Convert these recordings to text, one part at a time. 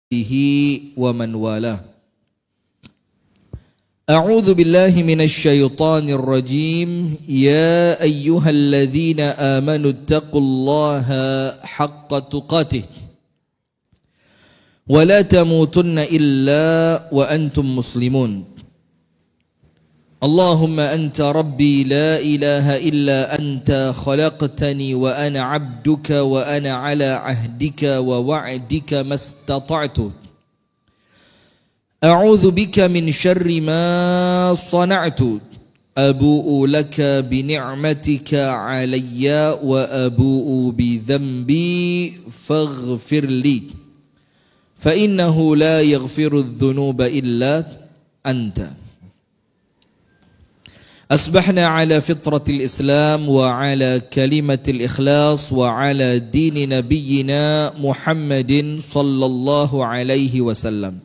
ومن والاه. أعوذ بالله من الشيطان الرجيم. يا أيها الذين آمنوا اتقوا الله حق تقاته ولا تموتن إلا وأنتم مسلمون. اللهم أنت ربي لا إله إلا أنت خلقتني وأنا عبدك وأنا على عهدك ووعدك ما استطعت. أعوذ بك من شر ما صنعت. أبوء لك بنعمتك علي وأبوء بذنبي فاغفر لي فإنه لا يغفر الذنوب إلا أنت. أصبحنا على فطرة الإسلام وعلى كلمة الإخلاص وعلى دين نبينا محمد صلى الله عليه وسلم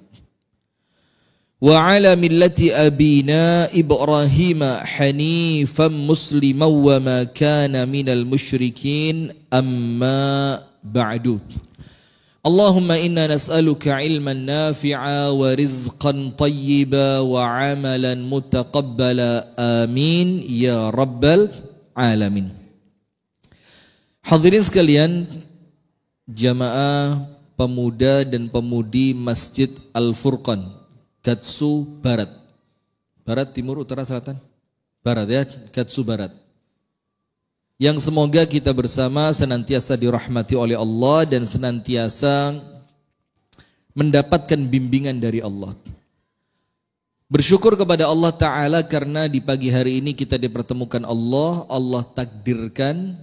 وعلى ملة أبينا إبراهيم حنيفا مسلما وما كان من المشركين أما بعد. اللهم إنا نسألك علما نافعا ورزقا طيبا وعملا متقبلا آمين يا رب العالمين. Hadirin sekalian, jamaah pemuda dan pemudi Masjid Al-Furqan, Gatsu Barat. Barat, timur, utara, selatan? Barat ya, Gatsu Barat. Yang semoga kita bersama senantiasa dirahmati oleh Allah dan senantiasa mendapatkan bimbingan dari Allah. Bersyukur kepada Allah Ta'ala karena di pagi hari ini kita dipertemukan Allah. Allah takdirkan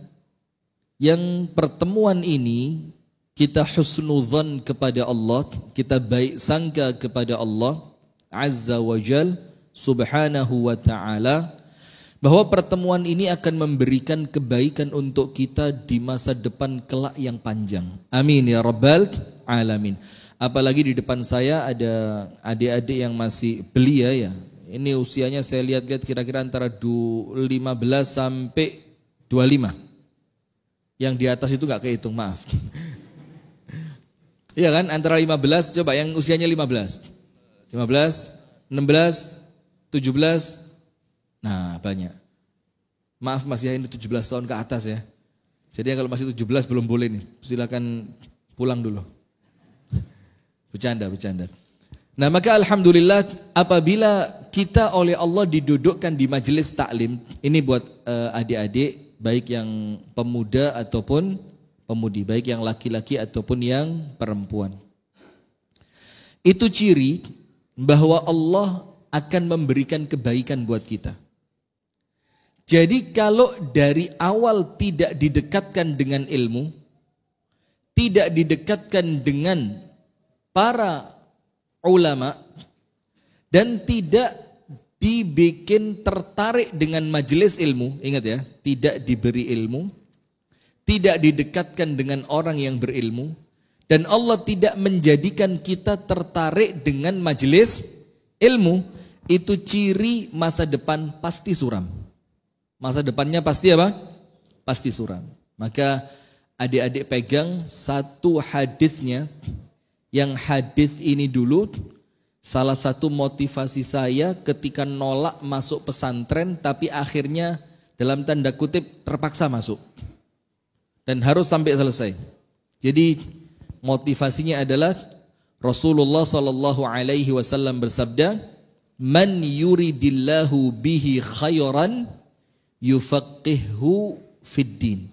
yang pertemuan ini kita husnudzan kepada Allah, kita baik sangka kepada Allah Azza wa Jal Subhanahu wa Ta'ala, bahwa pertemuan ini akan memberikan kebaikan untuk kita di masa depan kelak yang panjang. Amin ya rabbal alamin. Apalagi di depan saya ada adik-adik yang masih belia ya. Ini usianya saya lihat-lihat kira-kira antara 15 sampai 25. Yang di atas itu gak kehitung, maaf. Iya kan, antara 15, coba yang usianya 15, 16, 17, nah banyak. Maaf Mas ya, ini 17 tahun ke atas ya. Jadi kalau masih 17 belum boleh nih. Silakan pulang dulu. Bercanda. Nah maka alhamdulillah apabila kita oleh Allah didudukkan di majelis taklim, ini buat adik-adik baik yang pemuda ataupun pemudi, baik yang laki-laki ataupun yang perempuan. Itu ciri bahwa Allah akan memberikan kebaikan buat kita. Jadi kalau dari awal tidak didekatkan dengan ilmu, tidak didekatkan dengan para ulama, dan tidak dibikin tertarik dengan majelis ilmu, ingat ya, tidak diberi ilmu, tidak didekatkan dengan orang yang berilmu, dan Allah tidak menjadikan kita tertarik dengan majelis ilmu, itu ciri masa depan pasti suram. Masa depannya pasti apa? Pasti suram. Maka adik-adik pegang satu hadisnya, yang hadis ini dulu salah satu motivasi saya ketika nolak masuk pesantren tapi akhirnya dalam tanda kutip terpaksa masuk. Dan harus sampai selesai. Jadi motivasinya adalah Rasulullah SAW bersabda, "Man yuridillahu bihi khairan yufaqihhu fiddin."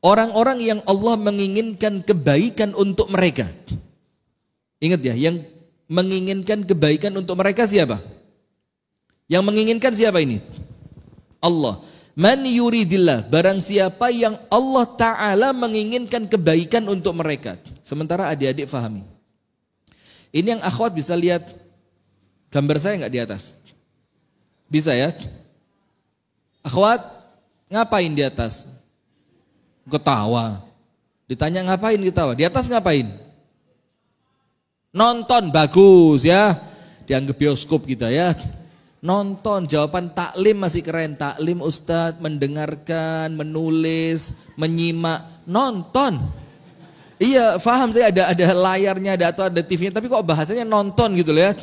Orang-orang yang Allah menginginkan kebaikan untuk mereka. Ingat ya, yang menginginkan kebaikan untuk mereka siapa? Yang menginginkan siapa ini? Allah. Man yuridillah, barang siapa yang Allah Ta'ala menginginkan kebaikan untuk mereka. Sementara adik-adik fahami. Ini yang akhwat bisa lihat gambar saya enggak di atas? Bisa ya? Akhwat, ngapain di atas? Ketawa. Ditanya ngapain ketawa? Di atas ngapain? Nonton, bagus ya. Dianggap bioskop kita ya. Nonton, jawaban taklim masih keren. Taklim ustadz, mendengarkan, menulis, menyimak, nonton. Iya, paham saya ada layarnya, atau ada TV-nya, tapi kok bahasanya nonton gitu loh ya.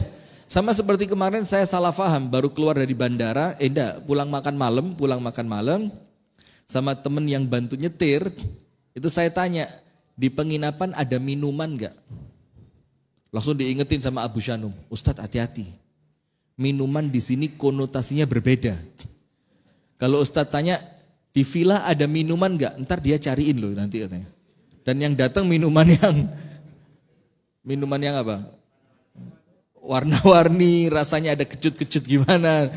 Sama seperti kemarin saya salah paham, baru keluar dari bandara, pulang makan malam, sama temen yang bantu nyetir, itu saya tanya, di penginapan ada minuman nggak? Langsung diingetin sama Abu Shanum, Ustadz hati-hati, minuman di sini konotasinya berbeda. Kalau Ustadz tanya, di villa ada minuman nggak? Ntar dia cariin loh nanti katanya. Dan yang datang minuman yang apa? Warna-warni, rasanya ada kecut-kecut gimana?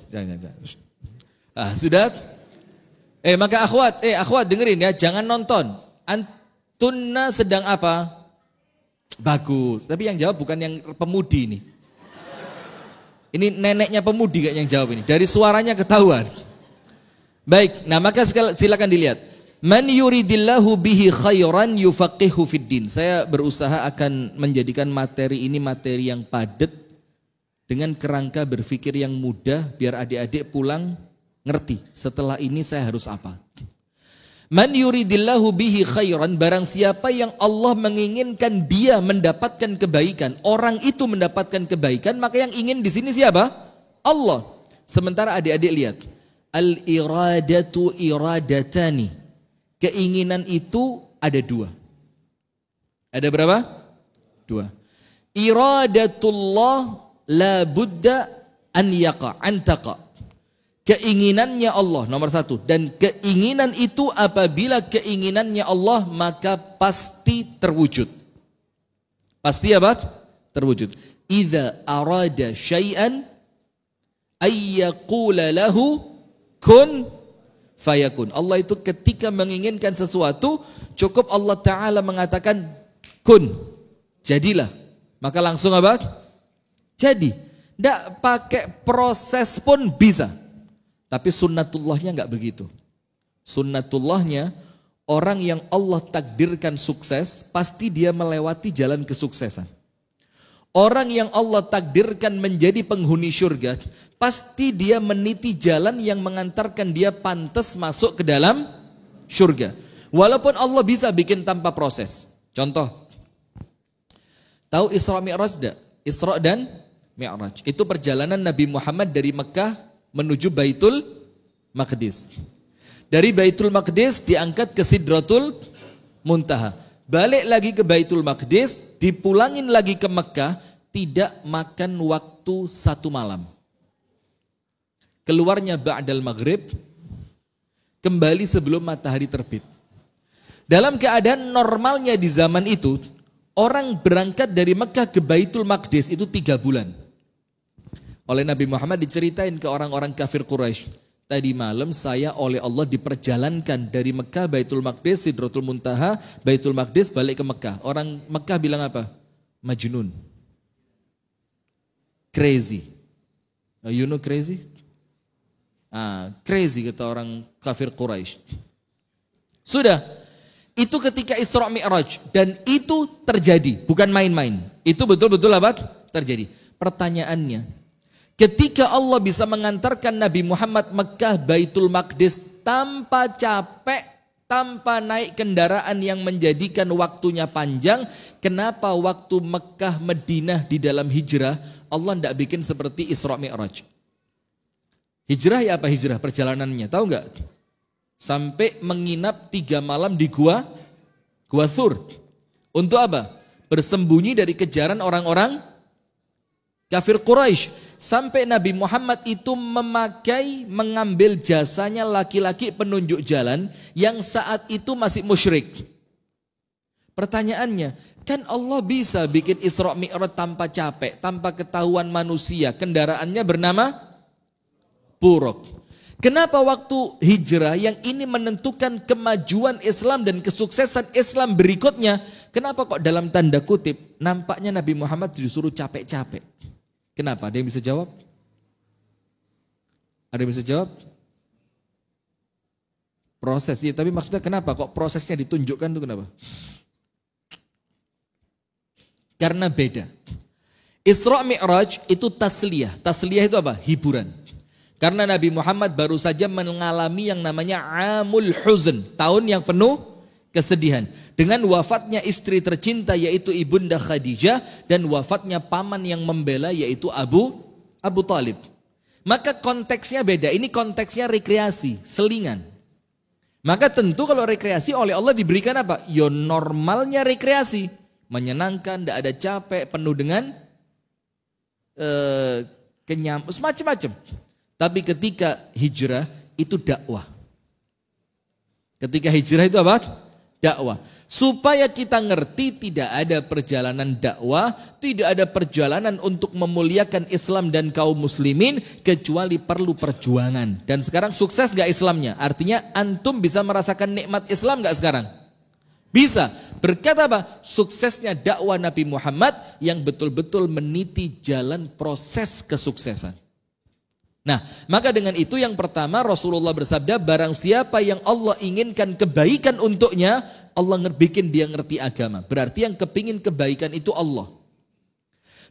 Jangan. Sudah? Maka akhwat dengerin ya, jangan nonton. Antunna sedang apa? Bagus. Tapi yang jawab bukan yang pemudi ini. Ini neneknya pemudi gak yang jawab ini. Dari suaranya ketahuan. Baik, nah maka silakan dilihat. Man yuridillahu bihi khairan yufaqihu fiddin. Saya berusaha akan menjadikan materi ini materi yang padat dengan kerangka berpikir yang mudah biar adik-adik pulang ngerti. Setelah ini saya harus apa? Man yuridillahu bihi khairan, barang siapa yang Allah menginginkan dia mendapatkan kebaikan, orang itu mendapatkan kebaikan, maka yang ingin di sini siapa? Allah. Sementara adik-adik lihat, al-iradatu iradatani. Keinginan itu ada dua. Ada berapa? Dua. Iradatullah la budda an taqa. Keinginannya Allah nomor satu. Dan keinginan itu apabila keinginannya Allah maka pasti terwujud. Pasti apa? Terwujud. Idza arada syai'an ayyaqula lahu kun fayakun. Allah itu ketika menginginkan sesuatu, cukup Allah Ta'ala mengatakan kun, jadilah. Maka langsung apa? Jadi. Tidak pakai proses pun bisa. Tapi sunnatullahnya enggak begitu. Sunnatullahnya, orang yang Allah takdirkan sukses, pasti dia melewati jalan kesuksesan. Orang yang Allah takdirkan menjadi penghuni syurga, pasti dia meniti jalan yang mengantarkan dia pantas masuk ke dalam syurga. Walaupun Allah bisa bikin tanpa proses. Contoh, tahu Isra Mi'raj tidak? Isra dan Mi'raj. Itu perjalanan Nabi Muhammad dari Mekah menuju Baitul Maqdis. Dari Baitul Maqdis diangkat ke Sidratul Muntaha. Balik lagi ke Baitul Maqdis, dipulangin lagi ke Mekah, tidak makan waktu 1 malam. Keluarnya ba'dal maghrib, kembali sebelum matahari terbit. Dalam keadaan normalnya di zaman itu, orang berangkat dari Mekah ke Baitul Maqdis itu 3 bulan. Oleh Nabi Muhammad diceritain ke orang-orang kafir Quraisy. Tadi malam saya oleh Allah diperjalankan dari Mekah, Baitul Maqdis, Sidratul Muntaha, Baitul Maqdis, balik ke Mekah. Orang Mekah bilang apa? Majnun. Crazy. You know crazy? Crazy kata orang kafir Quraisy. Sudah. Itu ketika Isra Mi'raj. Dan itu terjadi. Bukan main-main. Itu betul-betul apa? Terjadi. Pertanyaannya. Ketika Allah bisa mengantarkan Nabi Muhammad Mekah Baitul Maqdis tanpa capek, tanpa naik kendaraan yang menjadikan waktunya panjang, kenapa waktu Mekah Madinah di dalam hijrah Allah tidak bikin seperti Isra Mi'raj? Hijrah ya apa hijrah perjalanannya? Tahu nggak? Sampai menginap 3 malam di Gua Thur. Untuk apa? Bersembunyi dari kejaran orang-orang kafir Quraisy. Sampai Nabi Muhammad itu mengambil jasanya laki-laki penunjuk jalan yang saat itu masih musyrik. Pertanyaannya, kan Allah bisa bikin Isra Mi'raj tanpa capek, tanpa ketahuan manusia. Kendaraannya bernama Buraq. Kenapa waktu hijrah yang ini menentukan kemajuan Islam dan kesuksesan Islam berikutnya, kenapa kok dalam tanda kutip nampaknya Nabi Muhammad disuruh capek-capek? Kenapa? Ada yang bisa jawab? Ada yang bisa jawab? Proses, ya, tapi maksudnya kenapa kok prosesnya ditunjukkan itu kenapa? Karena beda. Isra Mi'raj itu tasliyah. Tasliyah itu apa? Hiburan. Karena Nabi Muhammad baru saja mengalami yang namanya Amul Huzn, tahun yang penuh kesedihan. dengan wafatnya istri tercinta yaitu Ibunda Khadijah dan wafatnya paman yang membela yaitu Abu Talib. Maka konteksnya beda, ini konteksnya rekreasi, selingan. Maka tentu kalau rekreasi oleh Allah diberikan apa? Ya normalnya rekreasi, menyenangkan, tidak ada capek, penuh dengan kenyam, macam-macam. Tapi ketika hijrah itu dakwah. Ketika hijrah itu apa? Dakwah. Supaya kita ngerti tidak ada perjalanan dakwah, tidak ada perjalanan untuk memuliakan Islam dan kaum muslimin kecuali perlu perjuangan. Dan sekarang sukses gak Islamnya? Artinya antum bisa merasakan nikmat Islam gak sekarang? Bisa. Berkat apa? Suksesnya dakwah Nabi Muhammad yang betul-betul meniti jalan proses kesuksesan. Nah, maka dengan itu yang pertama Rasulullah bersabda, barang siapa yang Allah inginkan kebaikan untuknya, Allah bikin dia ngerti agama. Berarti yang kepingin kebaikan itu Allah.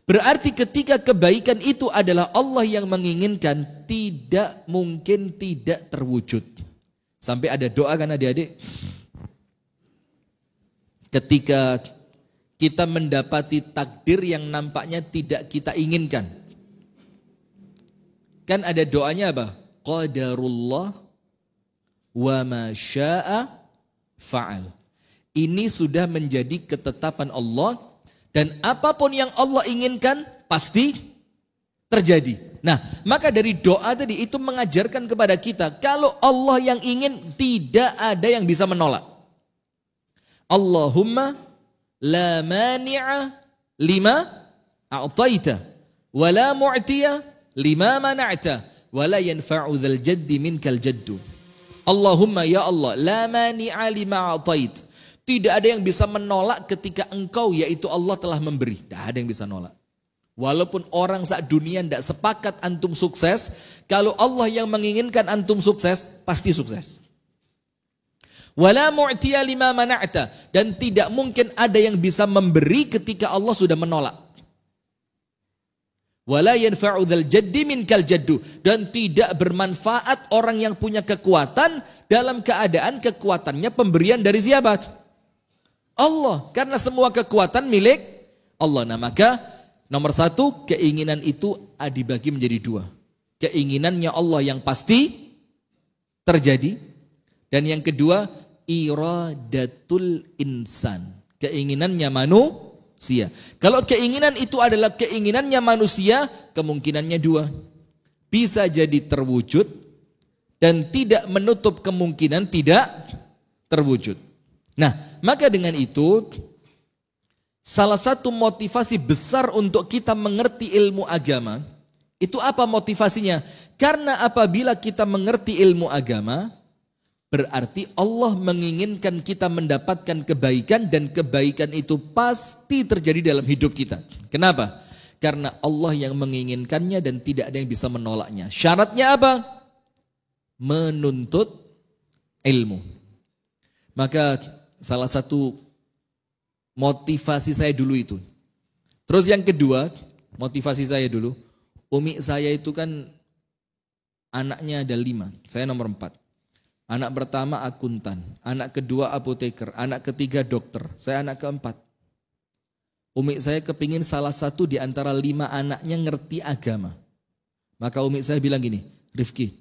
Berarti ketika kebaikan itu adalah Allah yang menginginkan, tidak mungkin tidak terwujud. Sampai ada doa kan adik-adik? Ketika kita mendapati takdir yang nampaknya tidak kita inginkan. Kan ada doanya apa? Qadarullah wa ma syaa fa'al. Ini sudah menjadi ketetapan Allah dan apapun yang Allah inginkan pasti terjadi. Nah, maka dari doa tadi itu mengajarkan kepada kita kalau Allah yang ingin tidak ada yang bisa menolak. Allahumma la mani'a lima a'taita wa la mu'tiya lima mana'ta wa la yanfa'u dzal jaddi minkal jaddu. Allahumma ya Allah la mani'a lima a'tait. Tidak ada yang bisa menolak ketika engkau yaitu Allah telah memberi. Tidak ada yang bisa nolak. Walaupun orang saat dunia tidak sepakat antum sukses, kalau Allah yang menginginkan antum sukses, pasti sukses. Wala mu'tiya lima mana'ta, dan tidak mungkin ada yang bisa memberi ketika Allah sudah menolak. Wala yanfa'u dzal jaddi minkal jaddu, dan tidak bermanfaat orang yang punya kekuatan dalam keadaan kekuatannya pemberian dari siapa? Allah, karena semua kekuatan milik Allah. Nah, maka nomor satu, keinginan itu dibagi menjadi dua. Keinginannya Allah yang pasti terjadi, dan yang kedua iradatul insan, keinginannya manusia. Kalau keinginan itu adalah keinginannya manusia, kemungkinannya dua. Bisa jadi terwujud dan tidak menutup kemungkinan tidak terwujud. Nah, maka dengan itu salah satu motivasi besar untuk kita mengerti ilmu agama, itu apa motivasinya? Karena apabila kita mengerti ilmu agama, berarti Allah menginginkan kita mendapatkan kebaikan dan kebaikan itu pasti terjadi dalam hidup kita. Kenapa? Karena Allah yang menginginkannya dan tidak ada yang bisa menolaknya. Syaratnya apa? Menuntut ilmu. Maka salah satu motivasi saya dulu itu. Terus yang kedua, motivasi saya dulu, umi saya itu kan anaknya ada 5, saya nomor 4. Anak pertama akuntan, anak kedua apoteker, anak ketiga dokter, saya anak keempat. Umi saya kepingin salah satu di antara 5 anaknya ngerti agama. Maka umi saya bilang gini, Rifki,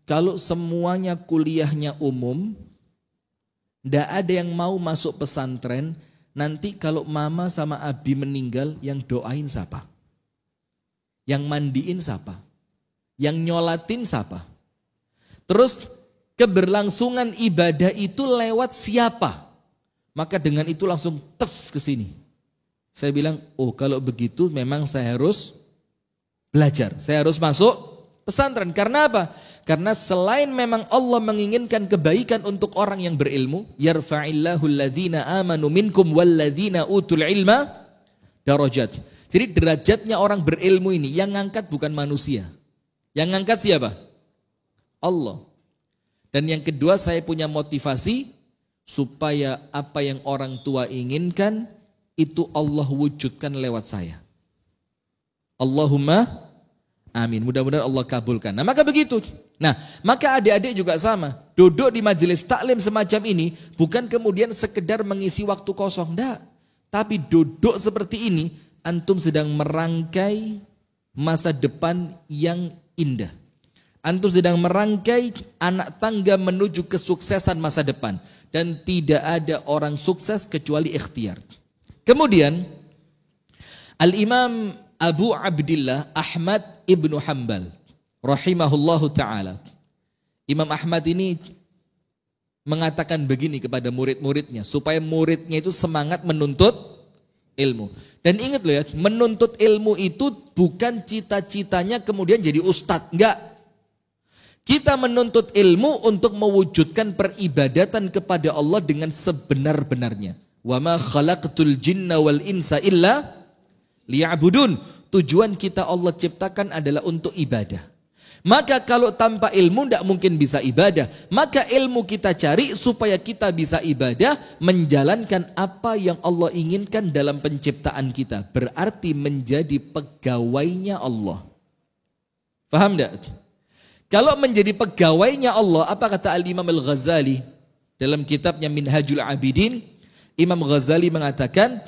kalau semuanya kuliahnya umum, ndak ada yang mau masuk pesantren, nanti kalau mama sama abi meninggal, yang doain siapa? Yang mandiin siapa? Yang nyolatin siapa? Terus keberlangsungan ibadah itu lewat siapa? Maka dengan itu langsung tes ke sini. Saya bilang, oh kalau begitu memang saya harus belajar. Saya harus masuk pesantren. Karena apa? Karena selain memang Allah menginginkan kebaikan untuk orang yang berilmu, yarfa'illahu alladhina amanu minkum walladhina utul ilma darajat. Jadi derajatnya orang berilmu ini yang ngangkat bukan manusia. Yang ngangkat siapa? Allah. Dan yang kedua, saya punya motivasi supaya apa yang orang tua inginkan itu Allah wujudkan lewat saya. Allahumma Amin. Mudah-mudahan Allah kabulkan. Nah, maka begitu. Nah, maka adik-adik juga sama. Duduk di majelis taklim semacam ini bukan kemudian sekedar mengisi waktu kosong, enggak. Tapi duduk seperti ini, antum sedang merangkai masa depan yang indah. Antum sedang merangkai anak tangga menuju kesuksesan masa depan. Dan tidak ada orang sukses kecuali ikhtiar. Kemudian, Al-Imam Abu Abdillah Ahmad ibnu Hanbal rahimahullahu ta'ala. Imam Ahmad ini mengatakan begini kepada murid-muridnya. Supaya muridnya itu semangat menuntut ilmu. Dan ingat loh ya, menuntut ilmu itu bukan cita-citanya kemudian jadi ustadz. Enggak. Kita menuntut ilmu untuk mewujudkan peribadatan kepada Allah dengan sebenar-benarnya. Wa ma khalaqtul jinna wal insa illa liya'budun. Tujuan kita Allah ciptakan adalah untuk ibadah. Maka kalau tanpa ilmu tidak mungkin bisa ibadah. Maka ilmu kita cari supaya kita bisa ibadah, menjalankan apa yang Allah inginkan dalam penciptaan kita. Berarti menjadi pegawainya Allah. Faham tidak? Kalau menjadi pegawainya Allah, apa kata Al-Imam Al-Ghazali dalam kitabnya Minhajul Abidin? Imam Ghazali mengatakan,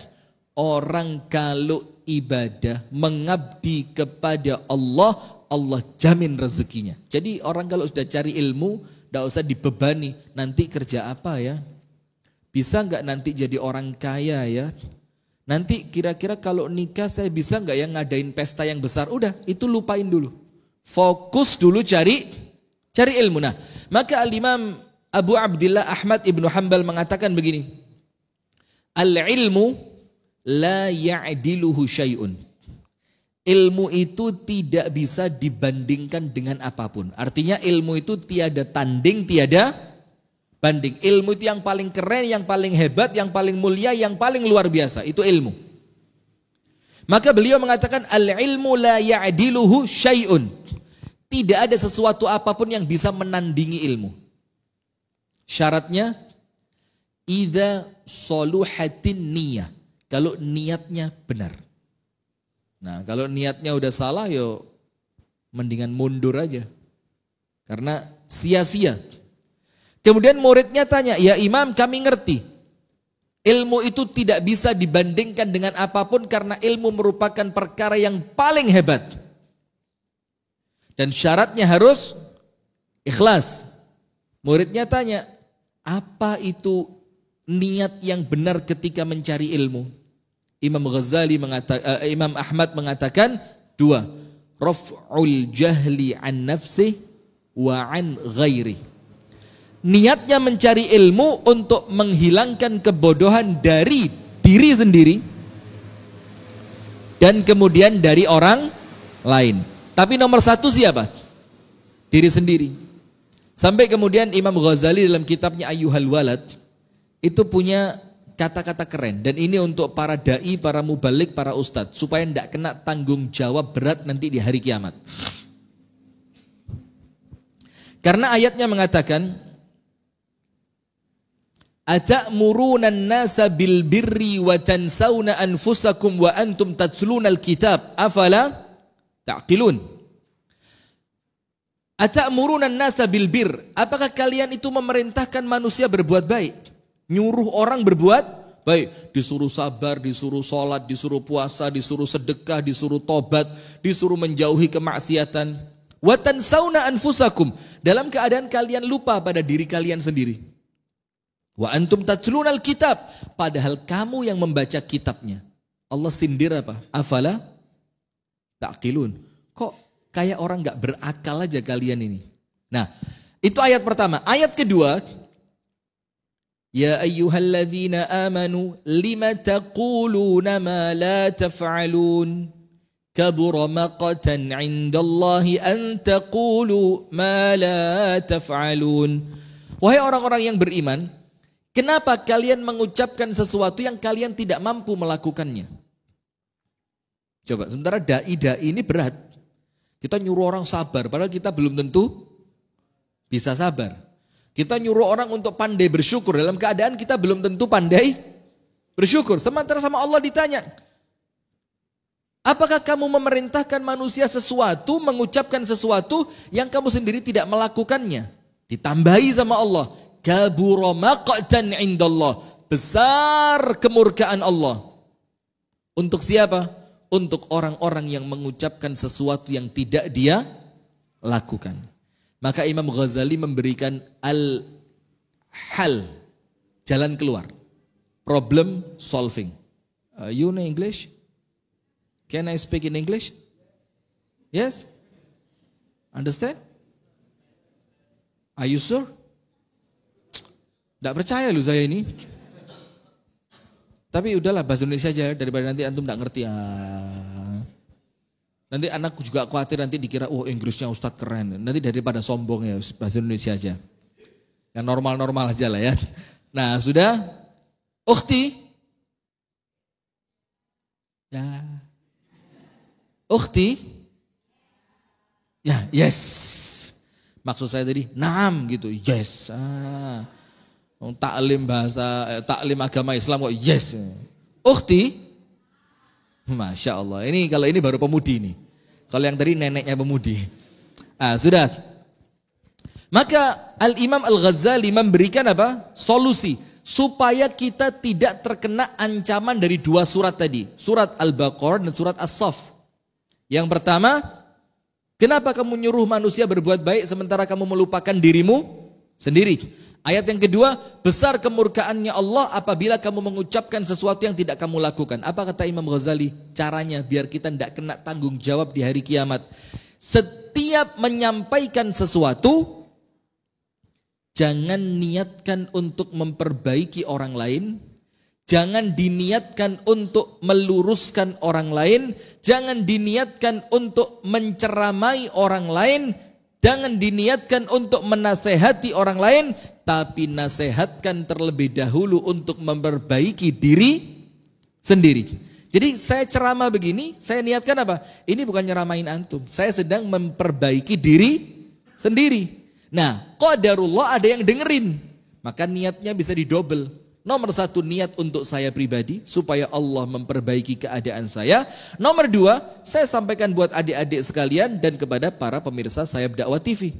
orang kalau ibadah mengabdi kepada Allah, Allah jamin rezekinya. Jadi orang kalau sudah cari ilmu, tidak usah dibebani. Nanti kerja apa ya? Bisa nggak nanti jadi orang kaya ya? Nanti kira-kira kalau nikah saya bisa nggak ya ngadain pesta yang besar? Udah, itu lupain dulu. Fokus dulu cari ilmu. Nah, maka Al-Imam Abu Abdillah Ahmad ibnu Hanbal mengatakan begini. Al-ilmu la ya'diluhu syai'un. Ilmu itu tidak bisa dibandingkan dengan apapun. Artinya ilmu itu tiada tanding, tiada banding. Ilmu itu yang paling keren, yang paling hebat, yang paling mulia, yang paling luar biasa. Itu ilmu. Maka beliau mengatakan al-ilmu la ya'diluhu syai'un. Tidak ada sesuatu apapun yang bisa menandingi ilmu. Syaratnya idza soluhatin niyah. Kalau niatnya benar. Nah, kalau niatnya udah salah, yo mendingan mundur aja. Karena sia-sia. Kemudian muridnya tanya, ya Imam kami ngerti. Ilmu itu tidak bisa dibandingkan dengan apapun karena ilmu merupakan perkara yang paling hebat. Dan syaratnya harus ikhlas. Muridnya tanya, apa itu niat yang benar ketika mencari ilmu? Imam Ahmad mengatakan dua. Raf'ul jahli an nafsih wa an ghairi. Niatnya mencari ilmu untuk menghilangkan kebodohan dari diri sendiri dan kemudian dari orang lain. Tapi nomor satu siapa? Diri sendiri. Sampai kemudian Imam Ghazali dalam kitabnya Ayyuhal Walad itu punya kata-kata keren. Dan ini untuk para da'i, para mubalik, para ustadz. Supaya tidak kena tanggung jawab berat nanti di hari kiamat. Karena ayatnya mengatakan, Ata'murunan nasa bil birri wa tansawna anfusakum wa antum tatslunal kitab. Afala ta'qilun. Ata'murunan nasa bil bir. Apakah kalian itu memerintahkan manusia berbuat baik? Nyuruh orang berbuat baik. Disuruh sabar, disuruh sholat, disuruh puasa, disuruh sedekah, disuruh tobat, disuruh menjauhi kemaksiatan. Wa tansawna anfusakum. Dalam keadaan kalian lupa pada diri kalian sendiri. Wa antum tatslunal kitab. Padahal kamu yang membaca kitabnya. Allah sindir apa? Afala ta'qilun. Kok kayak orang gak berakal aja kalian ini. Nah, itu ayat pertama. Ayat kedua, ya ayyuhalladzina amanu lima taquluna ma la taf'alun kabura maqatan 'indallahi an taqulu ma la taf'alun. Wahai orang-orang yang beriman, kenapa kalian mengucapkan sesuatu yang kalian tidak mampu melakukannya? Coba, sementara dai-dai ini berat. Kita nyuruh orang sabar, padahal kita belum tentu bisa sabar. Kita nyuruh orang untuk pandai bersyukur, dalam keadaan kita belum tentu pandai bersyukur. Sementara sama Allah ditanya, Apakah kamu memerintahkan manusia sesuatu, mengucapkan sesuatu yang kamu sendiri tidak melakukannya? Ditambahi sama Allah, kabura maqtan indallah, besar kemurkaan Allah. Untuk siapa? Untuk orang-orang yang mengucapkan sesuatu yang tidak dia lakukan. Maka Imam Ghazali memberikan al-hal, jalan keluar, problem solving. You know English? Can I speak in English? Yes? Understand? Are you sure? Tidak percaya lu saya ini. Tapi udahlah bahasa Indonesia aja daripada nanti antum tidak ngerti. Nanti anakku juga khawatir nanti dikira oh Inggrisnya Ustadz keren. Nanti daripada sombong ya bahasa Indonesia aja. Yang normal-normal aja lah ya. Nah sudah. Ukhti. Ya. Ukhti. Ya, yes. Maksud saya tadi, naam gitu, yes. Taklim bahasa, taklim agama Islam kok yes. Ukhti. Masya Allah, kalau ini baru pemudi nih. Kalau yang tadi neneknya pemudi. Sudah. Maka Al-Imam Al-Ghazali memberikan apa? Solusi. Supaya kita tidak terkena ancaman dari dua surat tadi. Surat Al-Baqarah dan surat As-Saff. Yang pertama, kenapa kamu nyuruh manusia berbuat baik sementara kamu melupakan dirimu sendiri? Ayat yang kedua, besar kemurkaannya Allah apabila kamu mengucapkan sesuatu yang tidak kamu lakukan. Apa kata Imam Ghazali? Caranya biar kita tidak kena tanggung jawab di hari kiamat. Setiap menyampaikan sesuatu, jangan niatkan untuk memperbaiki orang lain. Jangan diniatkan untuk meluruskan orang lain. Jangan diniatkan untuk menceramai orang lain. Jangan diniatkan untuk menasehati orang lain. Tapi nasihatkan terlebih dahulu untuk memperbaiki diri sendiri. Jadi saya ceramah begini, saya niatkan apa? Ini bukan nyeramain antum. Saya sedang memperbaiki diri sendiri. Nah, qadarullah ada yang dengerin. Maka niatnya bisa didobel. Nomor satu, niat untuk saya pribadi supaya Allah memperbaiki keadaan saya. Nomor dua, saya sampaikan buat adik-adik sekalian dan kepada para pemirsa Sayap Dakwah TV.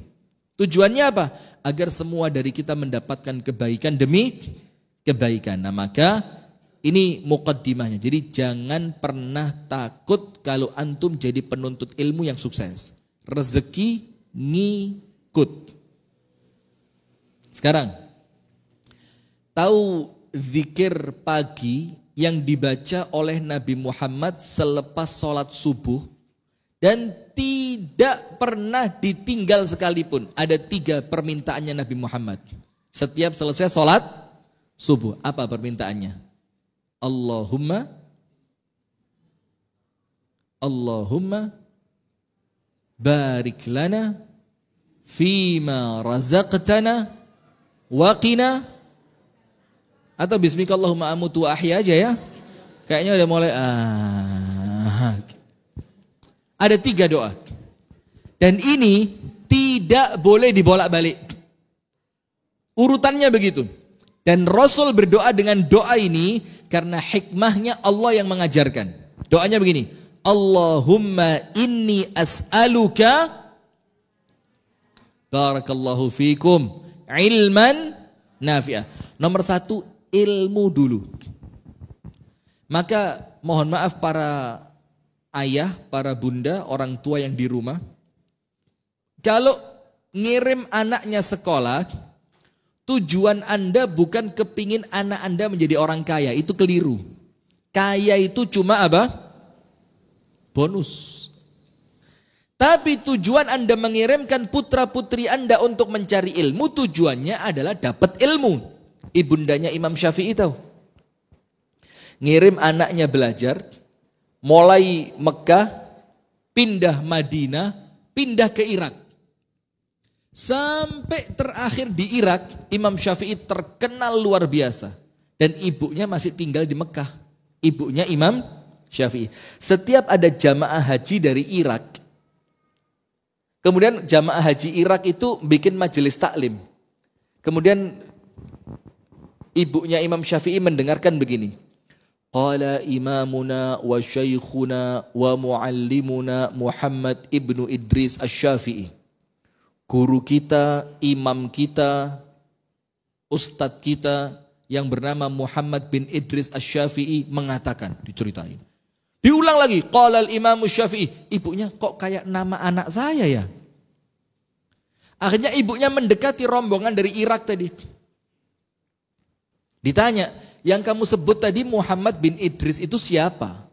Tujuannya apa? Agar semua dari kita mendapatkan kebaikan demi kebaikan. Nah maka ini muqaddimahnya. Jadi jangan pernah takut kalau antum jadi penuntut ilmu yang sukses. Rezeki ngikut. Sekarang, tahu zikir pagi yang dibaca oleh Nabi Muhammad selepas sholat subuh dan tidak pernah ditinggal sekalipun. Ada 3 permintaannya Nabi Muhammad. Setiap selesai sholat subuh, apa permintaannya? Allahumma barik lana fima razaqtana waqina, atau bismika Allahumma amutu wa ahya aja ya. Kayaknya udah mulai Ada 3 doa. Dan ini tidak boleh dibolak-balik. Urutannya begitu. Dan Rasul berdoa dengan doa ini karena hikmahnya Allah yang mengajarkan. Doanya begini. Allahumma inni as'aluka barakallahu fikum ilman nafi'ah. Nomor 1, ilmu dulu. Maka mohon maaf para ayah, para bunda, orang tua yang di rumah. Kalau ngirim anaknya sekolah, tujuan Anda bukan kepingin anak Anda menjadi orang kaya. Itu keliru. Kaya itu cuma apa? Bonus. Tapi tujuan Anda mengirimkan putra-putri Anda untuk mencari ilmu, tujuannya adalah dapat ilmu. Ibundanya Imam Syafi'i tahu. Ngirim anaknya belajar, mulai Mekah, pindah Madinah, pindah ke Irak. Sampai terakhir di Irak, Imam Syafi'i terkenal luar biasa. Dan ibunya masih tinggal di Mekah. Ibunya Imam Syafi'i. Setiap ada jamaah haji dari Irak, kemudian jamaah haji Irak itu bikin majelis taklim. Kemudian ibunya Imam Syafi'i mendengarkan begini. Qala imamuna wa syaikhuna wa muallimuna Muhammad ibnu Idris Asy-Syafi'i. Guru kita, imam kita, ustadz kita yang bernama Muhammad bin Idris Asy-Syafi'i mengatakan, diceritain. Diulang lagi, qala al-imam Asy-Syafi'i. Ibunya kok kayak nama anak saya ya? Akhirnya ibunya mendekati rombongan dari Irak tadi. Ditanya, yang kamu sebut tadi Muhammad bin Idris itu siapa?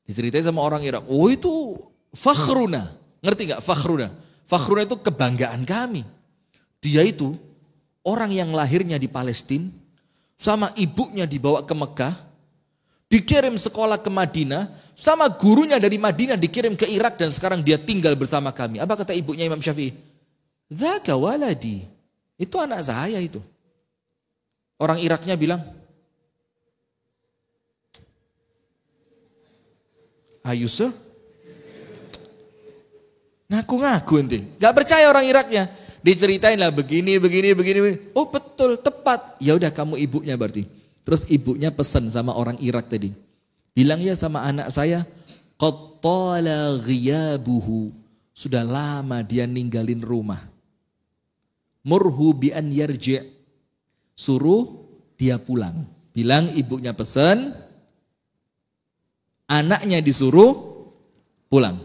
Diceritain sama orang Irak. Oh itu fakhruna. Ngerti gak fakhruna? Fakhruna itu kebanggaan kami. Dia itu orang yang lahirnya di Palestina, sama ibunya dibawa ke Mekah, dikirim sekolah ke Madinah, sama gurunya dari Madinah dikirim ke Irak dan sekarang dia tinggal bersama kami. Apa kata ibunya Imam Syafi'i? Dzaka waladi. Itu anak saya itu. Orang Iraknya bilang, are you sure? Ngaku-ngaku ente. Gak percaya orang Iraknya. Diceritain lah begini. Oh betul, tepat. Ya udah kamu ibunya berarti. Terus ibunya pesan sama orang Irak tadi. Bilang ya sama anak saya, qattala ghiyabuhu. Sudah lama dia ninggalin rumah. Murhu bi an yarji'. Suruh dia pulang. Bilang ibunya pesan, anaknya disuruh pulang.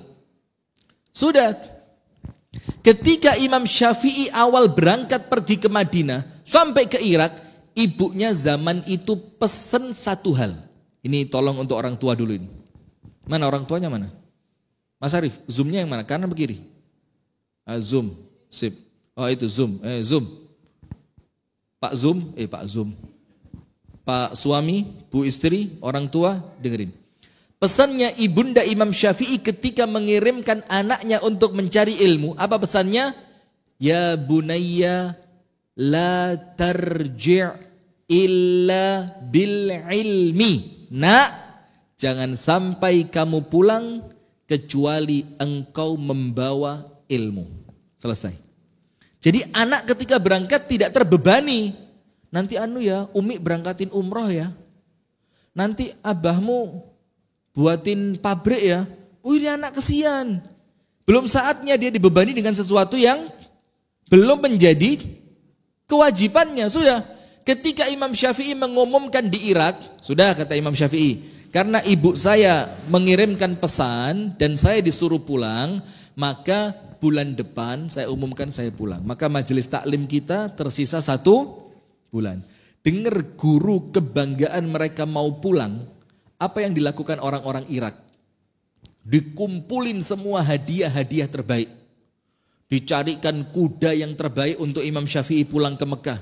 Sudah. Ketika Imam Syafi'i awal berangkat pergi ke Madinah, sampai ke Irak, ibunya zaman itu pesen satu hal. Ini tolong untuk orang tua dulu ini. Mana orang tuanya mana? Mas Arif, zoomnya yang mana? Kanan atau kiri? Zoom, sip. Oh itu zoom, zoom. Pak Zoom. Pak suami, bu istri, orang tua, dengerin. Pesannya ibunda Imam Syafi'i ketika mengirimkan anaknya untuk mencari ilmu. Apa pesannya? Ya bunayya la tarji' illa bil ilmi. Nak, jangan sampai kamu pulang kecuali engkau membawa ilmu. Selesai. Jadi anak ketika berangkat tidak terbebani. Nanti Umi berangkatin umroh ya. Nanti abahmu buatin pabrik ya. Oh ini anak kesian. Belum saatnya dia dibebani dengan sesuatu yang belum menjadi kewajibannya. Sudah. Ketika Imam Syafi'i mengumumkan di Irak. Sudah kata Imam Syafi'i. Karena ibu saya mengirimkan pesan dan saya disuruh pulang. Maka bulan depan saya umumkan saya pulang. Maka majelis taklim kita tersisa 1 bulan. Dengar guru kebanggaan mereka mau pulang. Apa yang dilakukan orang-orang Irak? Dikumpulin semua hadiah-hadiah terbaik. Dicarikan kuda yang terbaik untuk Imam Syafi'i pulang ke Mekah.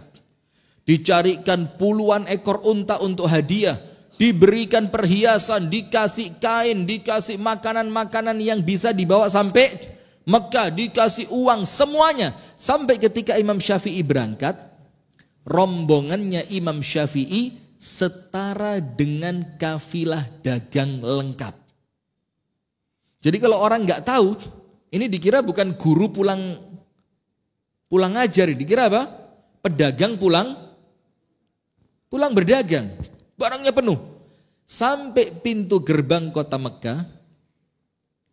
Dicarikan puluhan ekor unta untuk hadiah. Diberikan perhiasan, dikasih kain, dikasih makanan-makanan yang bisa dibawa sampai Mekah, dikasih uang, semuanya. Sampai ketika Imam Syafi'i berangkat, rombongannya Imam Syafi'i setara dengan kafilah dagang lengkap. Jadi kalau orang nggak tahu, ini dikira bukan guru pulang ngajar, dikira apa? Pedagang pulang berdagang, barangnya penuh. Sampai pintu gerbang kota Mekah.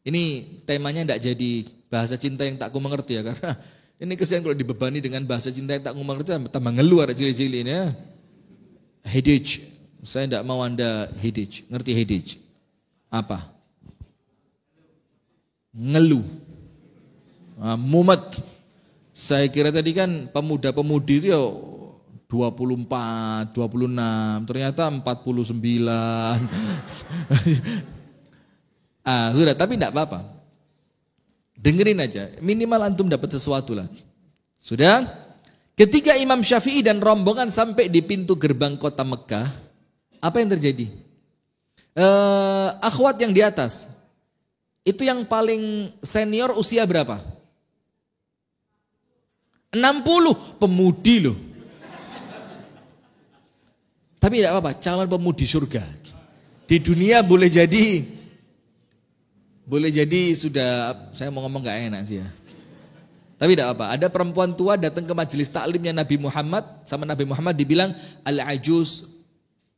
Ini temanya tidak jadi bahasa cinta yang tak ku mengerti ya, karena ini kesian kalau dibebani dengan bahasa cinta yang tak ku mengerti, tambah ngeluar jili-jili ini ya. Hidij, saya tidak mau Anda hidij, ngerti hidij? Apa? Ngeluh, mumet. Saya kira tadi kan pemuda-pemudi itu ya 24, 26, ternyata 49. Sudah, tapi tidak apa-apa. Dengerin aja, minimal antum dapat sesuatu lah. Sudah? Ketika Imam Syafi'i dan rombongan sampai di pintu gerbang kota Mekah, apa yang terjadi? Akhwat yang di atas, itu yang paling senior usia berapa? 60, pemudi loh. Tapi tidak apa-apa, calon pemudi surga. Di dunia boleh jadi sudah, saya mau ngomong gak enak sih ya. Tapi tidak apa, ada perempuan tua datang ke majelis taklimnya Nabi Muhammad, sama Nabi Muhammad dibilang, al-ajuz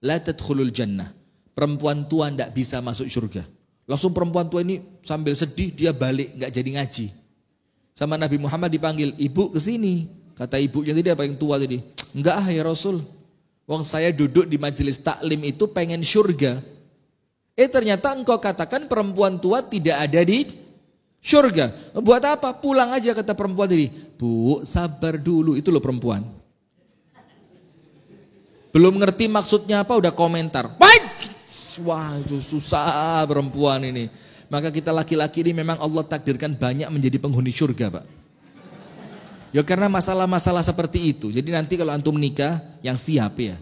la tadkhulul jannah. perempuan tua tidak bisa masuk surga. Langsung perempuan tua ini sambil sedih dia balik, nggak jadi ngaji. Sama Nabi Muhammad dipanggil, ibu kesini. Kata ibunya tadi apa yang tua tadi? Enggak ya Rasul. Wong saya duduk di majelis taklim itu pengen surga. Ternyata engkau katakan perempuan tua tidak ada di surga. Buat apa? Pulang aja kata perempuan tadi. Bu, sabar dulu. Itu loh perempuan. Belum ngerti maksudnya apa udah komentar. Wah itu susah perempuan ini. Maka kita laki-laki ini memang Allah takdirkan banyak menjadi penghuni surga Pak. Ya karena masalah-masalah seperti itu. Jadi nanti kalau antum nikah yang siap ya.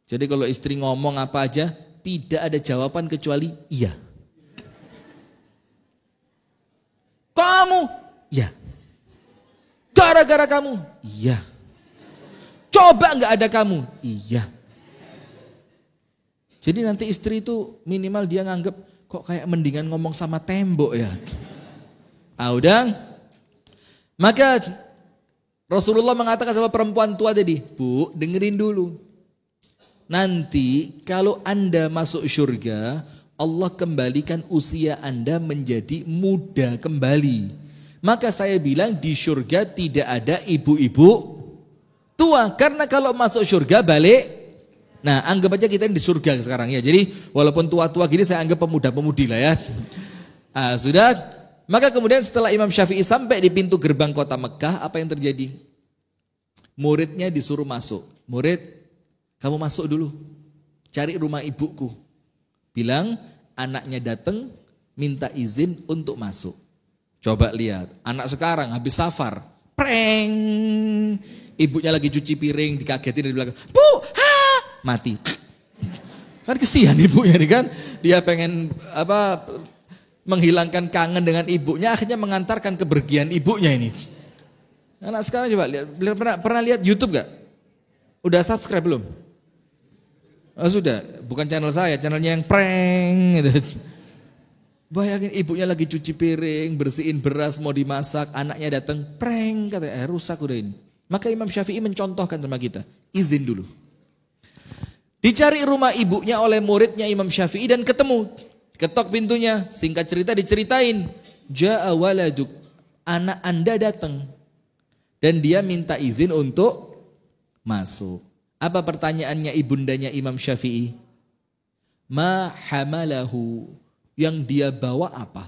Jadi kalau istri ngomong apa aja tidak ada jawaban kecuali iya. Kamu? Iya. Gara-gara kamu? Iya. Coba nggak ada kamu? Iya. Jadi nanti istri itu minimal dia nganggep kok kayak mendingan ngomong sama tembok ya. Udah. Maka Rasulullah mengatakan sama perempuan tua tadi, Bu dengerin dulu. Nanti kalau Anda masuk surga, Allah kembalikan usia Anda menjadi muda kembali. Maka saya bilang di surga tidak ada ibu-ibu tua. Karena kalau masuk surga balik. Nah anggap aja kita ini di surga sekarang ya. Jadi walaupun tua-tua gini saya anggap pemuda-pemudi lah ya. Sudah. Maka kemudian setelah Imam Syafi'i sampai di pintu gerbang kota Mekah, apa yang terjadi? Muridnya disuruh masuk. Murid, kamu masuk dulu. Cari rumah ibuku. Bilang anaknya datang minta izin untuk masuk. Coba lihat, anak sekarang habis safar. Preng. Ibunya lagi cuci piring, dikagetin dari belakang. Bu, mati. Kan kesian ibunya nih kan. Dia pengen menghilangkan kangen dengan ibunya, akhirnya mengantarkan kepergian ibunya ini. Anak sekarang coba lihat, pernah lihat YouTube gak? Udah subscribe belum? Sudah, bukan channel saya, channelnya yang prank gitu. Bayangin ibunya lagi cuci piring, bersihin beras mau dimasak, anaknya datang prank katanya, rusak udah ini. Maka Imam Syafi'i mencontohkan sama kita, izin dulu. Dicari rumah ibunya oleh muridnya Imam Syafi'i dan ketemu. Ketok pintunya, singkat cerita diceritain. Ja'a waladuk, anak Anda datang. Dan dia minta izin untuk masuk. Apa pertanyaannya ibundanya Imam Syafi'i? Ma hamalahu, yang dia bawa apa?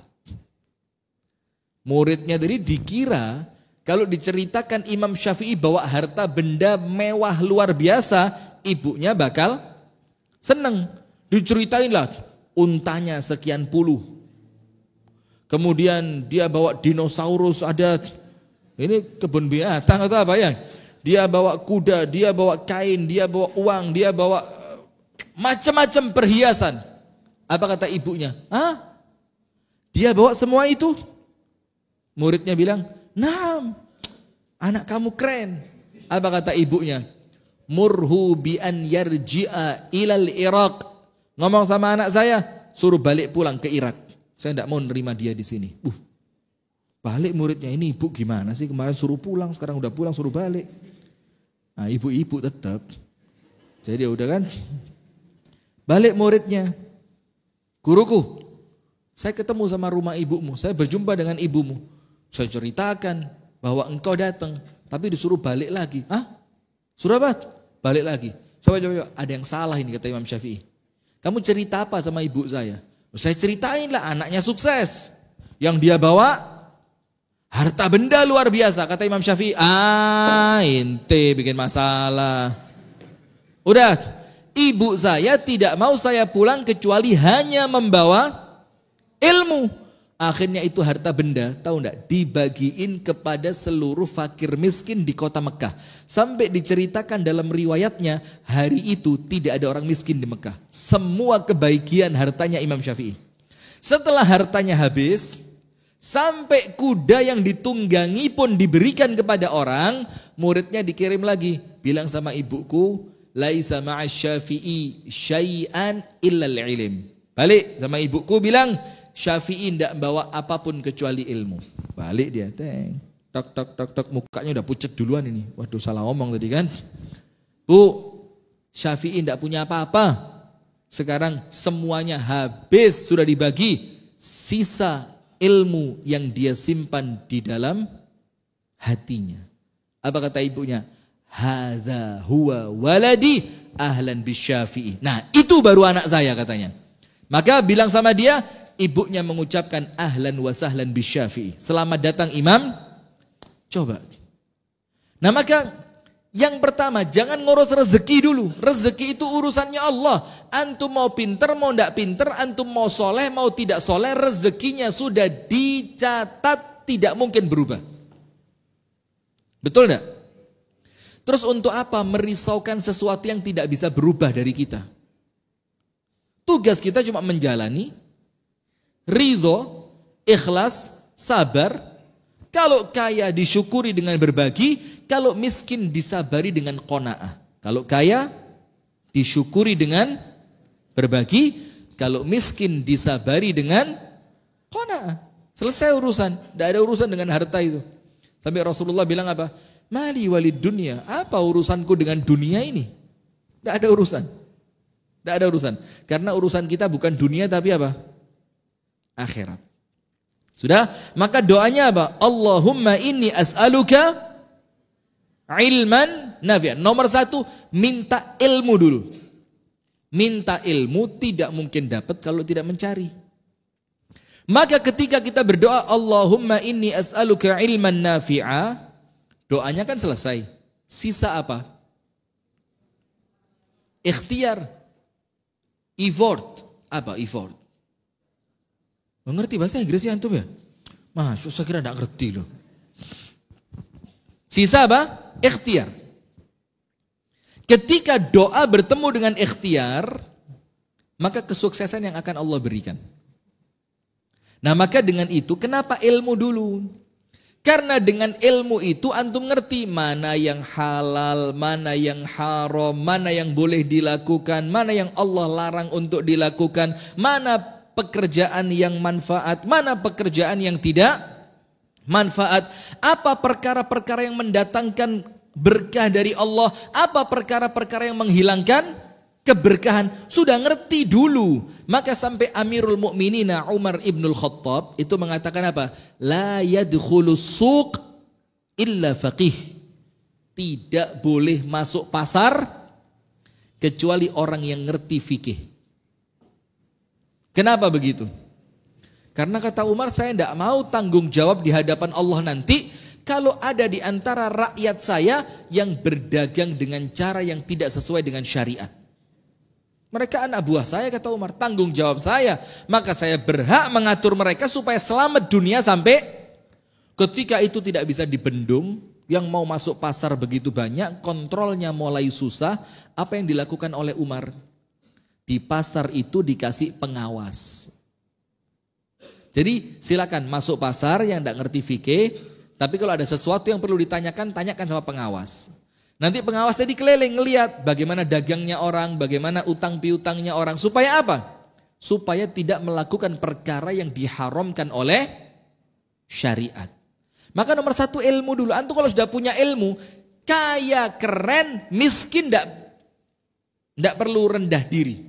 Muridnya tadi dikira kalau diceritakan Imam Syafi'i bawa harta benda mewah luar biasa, ibunya bakal seneng. Diceritain lah, untanya sekian puluh. Kemudian dia bawa dinosaurus, ada ini kebun binatang atau apa ya. Dia bawa kuda, dia bawa kain, dia bawa uang, dia bawa macam-macam perhiasan. Apa kata ibunya? Dia bawa semua itu? Muridnya bilang, nah, anak kamu keren. Apa kata ibunya? Murhu bi an yarji'a ilal Iraq. Ngomong sama anak saya, suruh balik pulang ke Irak. Saya tidak mau nerima dia di sini. Balik muridnya, ini ibu gimana sih? Kemarin suruh pulang, sekarang udah pulang suruh balik. Nah, ibu-ibu tetap. Jadi udah kan. Balik muridnya. Guruku, saya ketemu sama rumah ibumu, saya berjumpa dengan ibumu. Saya ceritakan bahwa engkau datang, tapi disuruh balik lagi. Suruh apa? Balik lagi. Coba, ada yang salah ini kata Imam Syafi'i. Kamu cerita apa sama ibu saya? Saya ceritain lah anaknya sukses. Yang dia bawa harta benda luar biasa. Kata Imam Syafi'i, ente bikin masalah. Udah, ibu saya tidak mau saya pulang kecuali hanya membawa ilmu. Akhirnya itu harta benda, tahu enggak, dibagiin kepada seluruh fakir miskin di kota Mekah. Sampai diceritakan dalam riwayatnya, hari itu tidak ada orang miskin di Mekah. Semua kebahagiaan hartanya Imam Syafi'i. Setelah hartanya habis, sampai kuda yang ditunggangi pun diberikan kepada orang, muridnya dikirim lagi. Bilang sama ibuku, laisa ma'as Syafi'i syai'an illal ilm. Balik sama ibuku bilang, Syafi'i tidak bawa apapun kecuali ilmu. Balik dia, teng. Tok, mukanya udah pucet duluan ini. Waduh, salah ngomong tadi kan. Bu, Syafi'i tidak punya apa-apa. Sekarang semuanya habis, sudah dibagi. Sisa ilmu yang dia simpan di dalam hatinya. Apa kata ibunya? Hadza huwa waladi ahlan bisyafi'i. Nah, itu baru anak saya katanya. Maka bilang sama dia, ibunya mengucapkan ahlan wa sahlan bisyafi'i. Selamat datang Imam. Coba. Nah, maka yang pertama, jangan ngurus rezeki dulu. Rezeki itu urusannya Allah. Antum mau pinter, mau tidak pinter, antum mau soleh, mau tidak soleh, rezekinya sudah dicatat, tidak mungkin berubah. Betul tidak? Terus untuk apa merisaukan sesuatu yang tidak bisa berubah dari kita? Tugas kita cuma menjalani, ridho, ikhlas, sabar. Kalau kaya disyukuri dengan berbagi, kalau miskin disabari dengan qanaah. Kalau kaya disyukuri dengan berbagi, kalau miskin disabari dengan qanaah. Selesai urusan, tidak ada urusan dengan harta itu. Sampai Rasulullah bilang apa? Mali walid dunia, apa urusanku dengan dunia ini? Tidak ada urusan. Tidak ada urusan. Karena urusan kita bukan dunia tapi apa? Akhirat. Sudah? Maka doanya apa? Allahumma inni as'aluka ilman nafi'an. Nomor satu, minta ilmu dulu. Minta ilmu tidak mungkin dapat kalau tidak mencari. Maka ketika kita berdoa Allahumma inni as'aluka ilman nafi'a, doanya kan selesai. Sisa apa? Ikhtiar. Effort. Apa effort? Ngerti bahasa Inggris ya antum ya? Masya, saya kira enggak ngerti loh. Sisa apa? Ikhtiar. Ketika doa bertemu dengan ikhtiar, maka kesuksesan yang akan Allah berikan. Nah, maka dengan itu kenapa ilmu dulu? Karena dengan ilmu itu antum ngerti mana yang halal, mana yang haram, mana yang boleh dilakukan, mana yang Allah larang untuk dilakukan, mana pekerjaan yang manfaat, mana pekerjaan yang tidak manfaat, apa perkara-perkara yang mendatangkan berkah dari Allah, apa perkara-perkara yang menghilangkan keberkahan, sudah ngerti dulu. Maka sampai Amirul Mukminin Umar ibnul Khattab itu mengatakan apa? La yadkhulus suq illa faqih. Tidak boleh masuk pasar kecuali orang yang ngerti fikih. Kenapa begitu? Karena kata Umar, saya tidak mau tanggung jawab di hadapan Allah nanti kalau ada di antara rakyat saya yang berdagang dengan cara yang tidak sesuai dengan syariat. Mereka anak buah saya, kata Umar, tanggung jawab saya. Maka saya berhak mengatur mereka supaya selamat dunia sampai ketika itu tidak bisa dibendung. Yang mau masuk pasar begitu banyak, kontrolnya mulai susah. Apa yang dilakukan oleh Umar? Di pasar itu dikasih pengawas. Jadi silakan masuk pasar yang tidak ngerti fikih, tapi kalau ada sesuatu yang perlu ditanyakan, tanyakan sama pengawas. Nanti pengawasnya dikeliling ngelihat bagaimana dagangnya orang, bagaimana utang piutangnya orang. Supaya apa? Supaya tidak melakukan perkara yang diharamkan oleh syariat. Maka nomor satu ilmu dulu. Antum kalau sudah punya ilmu, kaya keren, miskin tidak perlu rendah diri.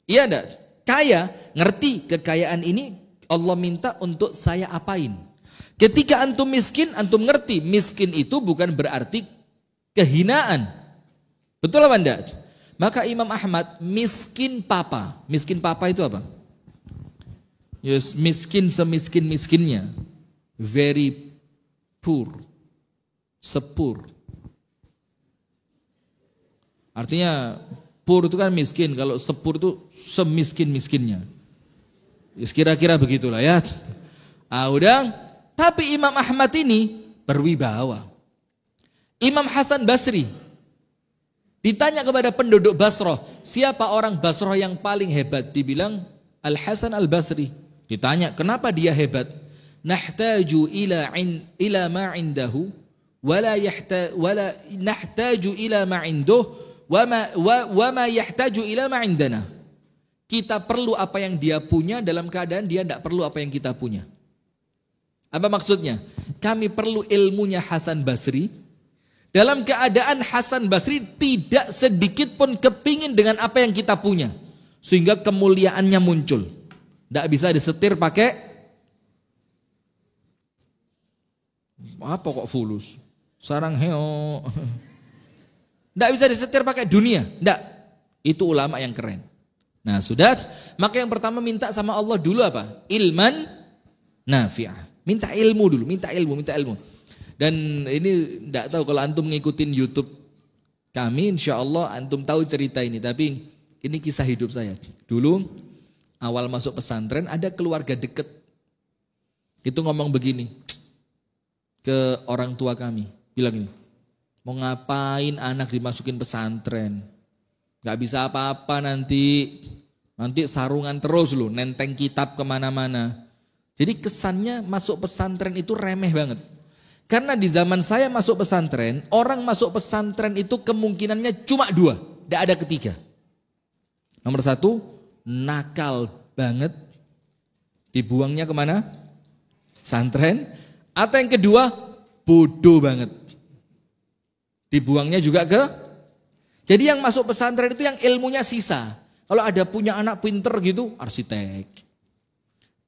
Iya enggak? Kaya, ngerti kekayaan ini Allah minta untuk saya apain. Ketika antum miskin, antum ngerti miskin itu bukan berarti kehinaan. Betul apa enggak? Maka Imam Ahmad miskin papa. Miskin papa itu apa? Yes, miskin semiskin-miskinnya. Very poor. Sepur. Artinya poor itu kan miskin, kalau sepur itu semiskin-miskinnya. Ya, kira-kira begitulah ya. Udah. Tapi Imam Ahmad ini berwibawa. Imam Hasan Basri ditanya kepada penduduk Basrah, siapa orang Basrah yang paling hebat? Dibilang Al-Hasan Al-Basri. Ditanya, kenapa dia hebat? Nahtaju ila ma indahu wala nahtaju ila ma induh wa ma yahtaju ila ma indana. Kita perlu apa yang dia punya dalam keadaan dia tidak perlu apa yang kita punya. Apa maksudnya? Kami perlu ilmunya Hasan Basri Dalam keadaan Hasan Basri tidak sedikit pun kepingin dengan apa yang kita punya. Sehingga kemuliaannya muncul. Tidak bisa disetir pakai apa kok fulus. Sarang heo. Tidak bisa disetir pakai dunia. Tidak. Itu ulama yang keren. Nah sudah, maka yang pertama minta sama Allah dulu apa? Ilman nafi'ah. Minta ilmu dulu, minta ilmu. Dan ini tidak tahu kalau antum ngikutin YouTube kami, insya Allah antum tahu cerita ini. Tapi ini kisah hidup saya. Dulu awal masuk pesantren ada keluarga deket. Itu ngomong begini ke orang tua kami. Bilang ini, mau ngapain anak dimasukin pesantren? Gak bisa apa-apa nanti sarungan terus loh, nenteng kitab kemana-mana. Jadi kesannya masuk pesantren itu remeh banget. Karena di zaman saya masuk pesantren, orang masuk pesantren itu kemungkinannya cuma dua, tidak ada ketiga. Nomor satu, nakal banget, dibuangnya kemana? Pesantren. Atau yang kedua, bodoh banget, dibuangnya juga ke. Jadi yang masuk pesantren itu yang ilmunya sisa. Kalau ada punya anak pinter gitu, arsitek.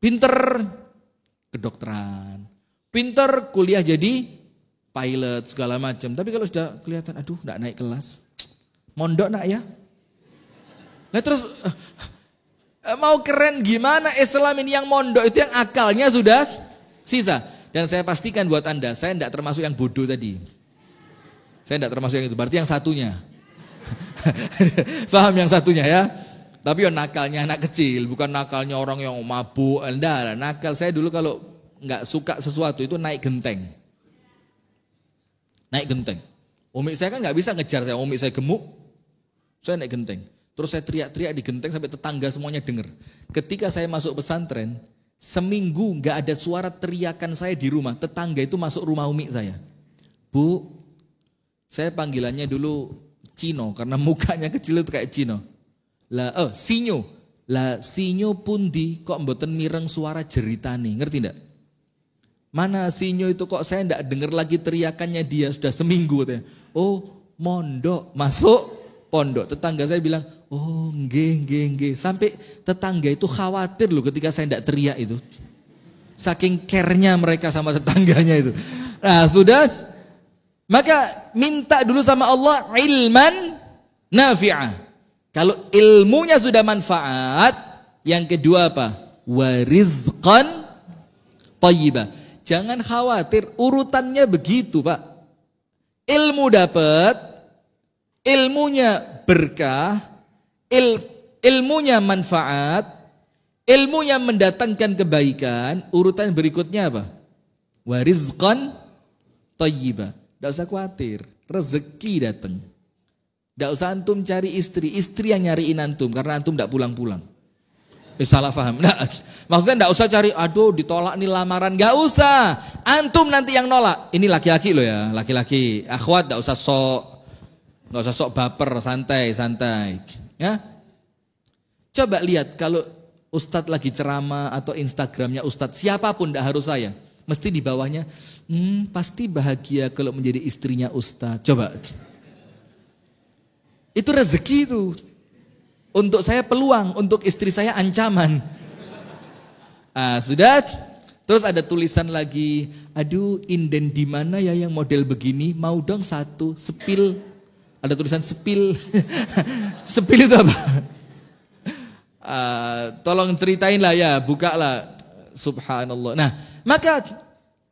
Pinter kedokteran. Pinter kuliah jadi pilot segala macam. Tapi kalau sudah kelihatan, aduh enggak naik kelas. Mondok nak ya. Nah terus mau keren gimana Islam ini yang mondok itu yang akalnya sudah sisa. Dan saya pastikan buat Anda, saya enggak termasuk yang bodoh tadi. Saya enggak termasuk yang itu, berarti yang satunya. Paham yang satunya ya. Tapi ya nakalnya anak kecil, bukan nakalnya orang yang mabuk. Enggak, nakal saya dulu kalau nggak suka sesuatu itu naik genteng. Naik genteng. Umi saya kan nggak bisa ngejar saya, umi saya gemuk. Saya naik genteng. Terus saya teriak-teriak di genteng sampai tetangga semuanya dengar. Ketika saya masuk pesantren, seminggu nggak ada suara teriakan saya di rumah. Tetangga itu masuk rumah umi saya. Bu, saya panggilannya dulu Cino, karena mukanya kecil itu kayak Cino. Sinyo. Lah Sinyo pundi kok mboten mireng suara jeritane, ngerti ndak? Mana Sinyo itu kok saya ndak dengar lagi teriakannya dia sudah seminggu katanya. Oh, mondok, masuk pondok. Tetangga saya bilang, "Oh, nggih. Sampai tetangga itu khawatir loh ketika saya ndak teriak itu. Saking care-nya mereka sama tetangganya itu. Nah, sudah. Maka minta dulu sama Allah ilman nafi'ah. Kalau ilmunya sudah manfaat, yang kedua apa? Warizqan thayyibah. Jangan khawatir, urutannya begitu, Pak. Ilmu dapat, ilmunya berkah, ilmunya manfaat, ilmunya mendatangkan kebaikan, urutan berikutnya apa? Warizqan thayyibah. Tidak usah khawatir, rezeki datang. Tidak usah antum cari istri yang nyariin antum karena antum tidak pulang-pulang. Salah paham. Nah, maksudnya tidak usah cari, aduh ditolak nih lamaran, nggak usah. Antum nanti yang nolak. Ini laki-laki loh ya, laki-laki. Akhwat nggak usah sok baper, santai. Ya, coba lihat kalau Ustadz lagi ceramah atau Instagramnya Ustadz, siapapun tidak harus saya. Mesti di bawahnya, pasti bahagia kalau menjadi istrinya Ustadz. Coba. Itu rezeki itu. Untuk saya peluang, untuk istri saya ancaman. Sudah. Terus ada tulisan lagi, aduh inden di mana ya yang model begini? Mau dong satu, sepil. Ada tulisan sepil. Sepil itu apa? Tolong ceritain lah ya, buka lah. Subhanallah. Nah, maka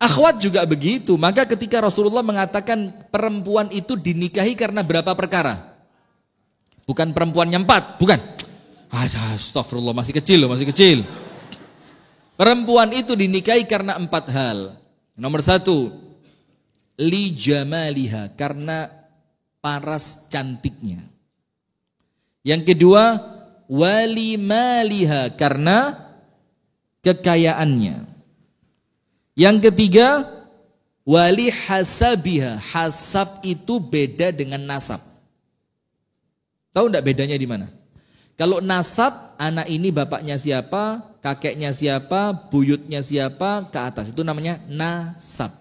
akhwat juga begitu. Maka ketika Rasulullah mengatakan perempuan itu dinikahi karena berapa perkara? Bukan perempuannya 4, bukan. Astagfirullah, masih kecil. Perempuan itu dinikahi karena 4 hal. Nomor 1, li jamaliha, karena paras cantiknya. Yang kedua, wali maliha, karena kekayaannya. Yang ketiga, wali hasabiha. Hasab itu beda dengan nasab. Tahu enggak bedanya di mana? Kalau nasab, anak ini bapaknya siapa, kakeknya siapa, buyutnya siapa, ke atas. Itu namanya nasab.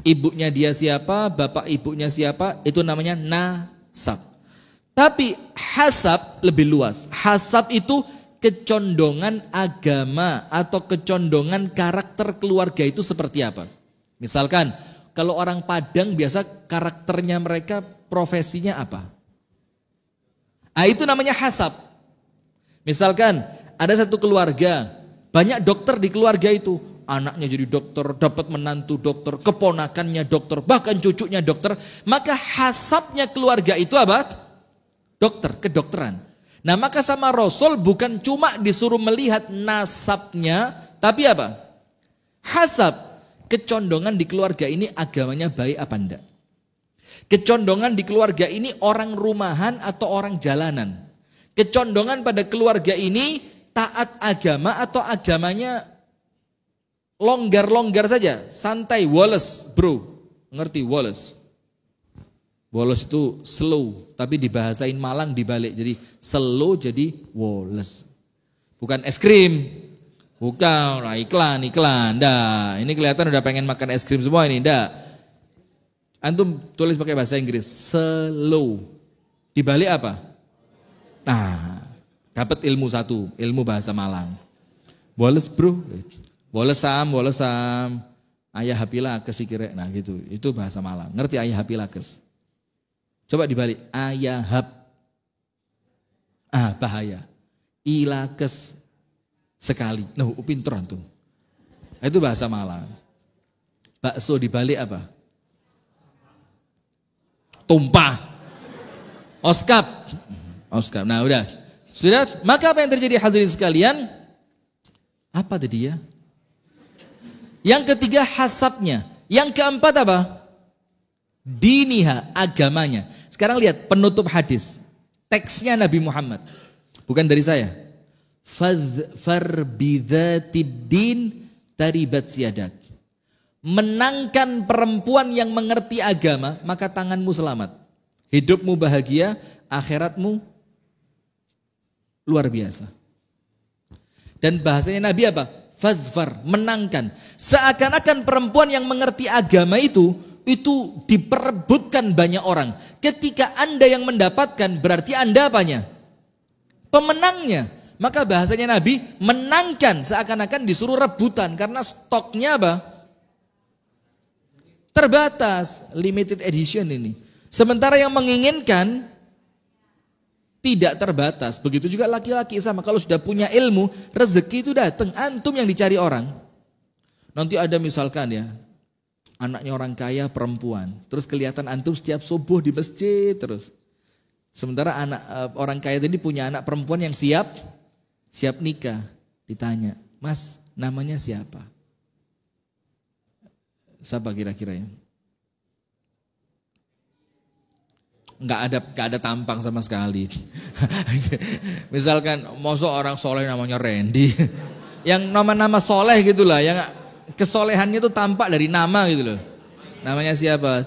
Ibunya dia siapa, bapak ibunya siapa, itu namanya nasab. Tapi hasab lebih luas. Hasab itu kecondongan agama atau kecondongan karakter keluarga itu seperti apa. Misalkan kalau orang Padang biasa karakternya mereka profesinya apa? Itu namanya hasab. Misalkan ada satu keluarga, banyak dokter di keluarga itu. Anaknya jadi dokter, dapat menantu dokter, keponakannya dokter, bahkan cucunya dokter. Maka hasabnya keluarga itu apa? Dokter, kedokteran. Nah maka sama Rasul bukan cuma disuruh melihat nasabnya, tapi apa? Hasab, kecondongan di keluarga ini agamanya baik apa enggak? Kecondongan di keluarga ini orang rumahan atau orang jalanan? Kecondongan pada keluarga ini taat agama atau agamanya longgar-longgar saja, santai, Wallace bro, ngerti Wallace? Wallace itu slow, tapi dibahasain Malang dibalik, jadi slow jadi Wallace. Bukan es krim, bukan iklan, dah. Ini kelihatan udah pengen makan es krim semua ini, dah. Antum tulis pakai bahasa Inggris, slow, dibalik apa? Nah, dapat ilmu satu, ilmu bahasa Malang. Wallace bro, Wallace sam, ayah hapilakes kira, nah gitu, itu bahasa Malang. Ngerti ayah hapilakes? Coba dibalik, ayah hap, bahaya, ilakes sekali. Nah, pinter antum. Itu bahasa Malang. Bakso dibalik apa? Tumpah, oskap. Nah udah, sudah. Maka apa yang terjadi hadirin sekalian? Apa tadi ya? Yang ketiga hasabnya. Yang keempat apa? Diniha, agamanya. Sekarang lihat penutup hadis. Teksnya Nabi Muhammad. Bukan dari saya. Fadhfar bidzatiddin taribat siyadak. Menangkan perempuan yang mengerti agama, maka tanganmu selamat. Hidupmu bahagia, akhiratmu luar biasa. Dan bahasanya Nabi apa? Fadhfar, menangkan. Seakan-akan perempuan yang mengerti agama itu diperebutkan banyak orang. Ketika Anda yang mendapatkan, berarti Anda apanya? Pemenangnya. Maka bahasanya Nabi menangkan, seakan-akan disuruh rebutan karena stoknya apa? Terbatas, limited edition ini. Sementara yang menginginkan tidak terbatas. Begitu juga laki-laki sama. Kalau sudah punya ilmu, rezeki itu datang. Antum yang dicari orang. Nanti ada misalkan ya, anaknya orang kaya perempuan. Terus kelihatan antum setiap subuh di masjid terus. Sementara orang kaya tadi punya anak perempuan yang siap nikah. Ditanya, mas namanya siapa? Siapa kira-kira ya? Nggak ada tampang sama sekali. Misalkan mosok orang soleh namanya Randy, yang nama-nama soleh gitulah, yang kesolehannya itu tampak dari nama gitu loh. Namanya siapa?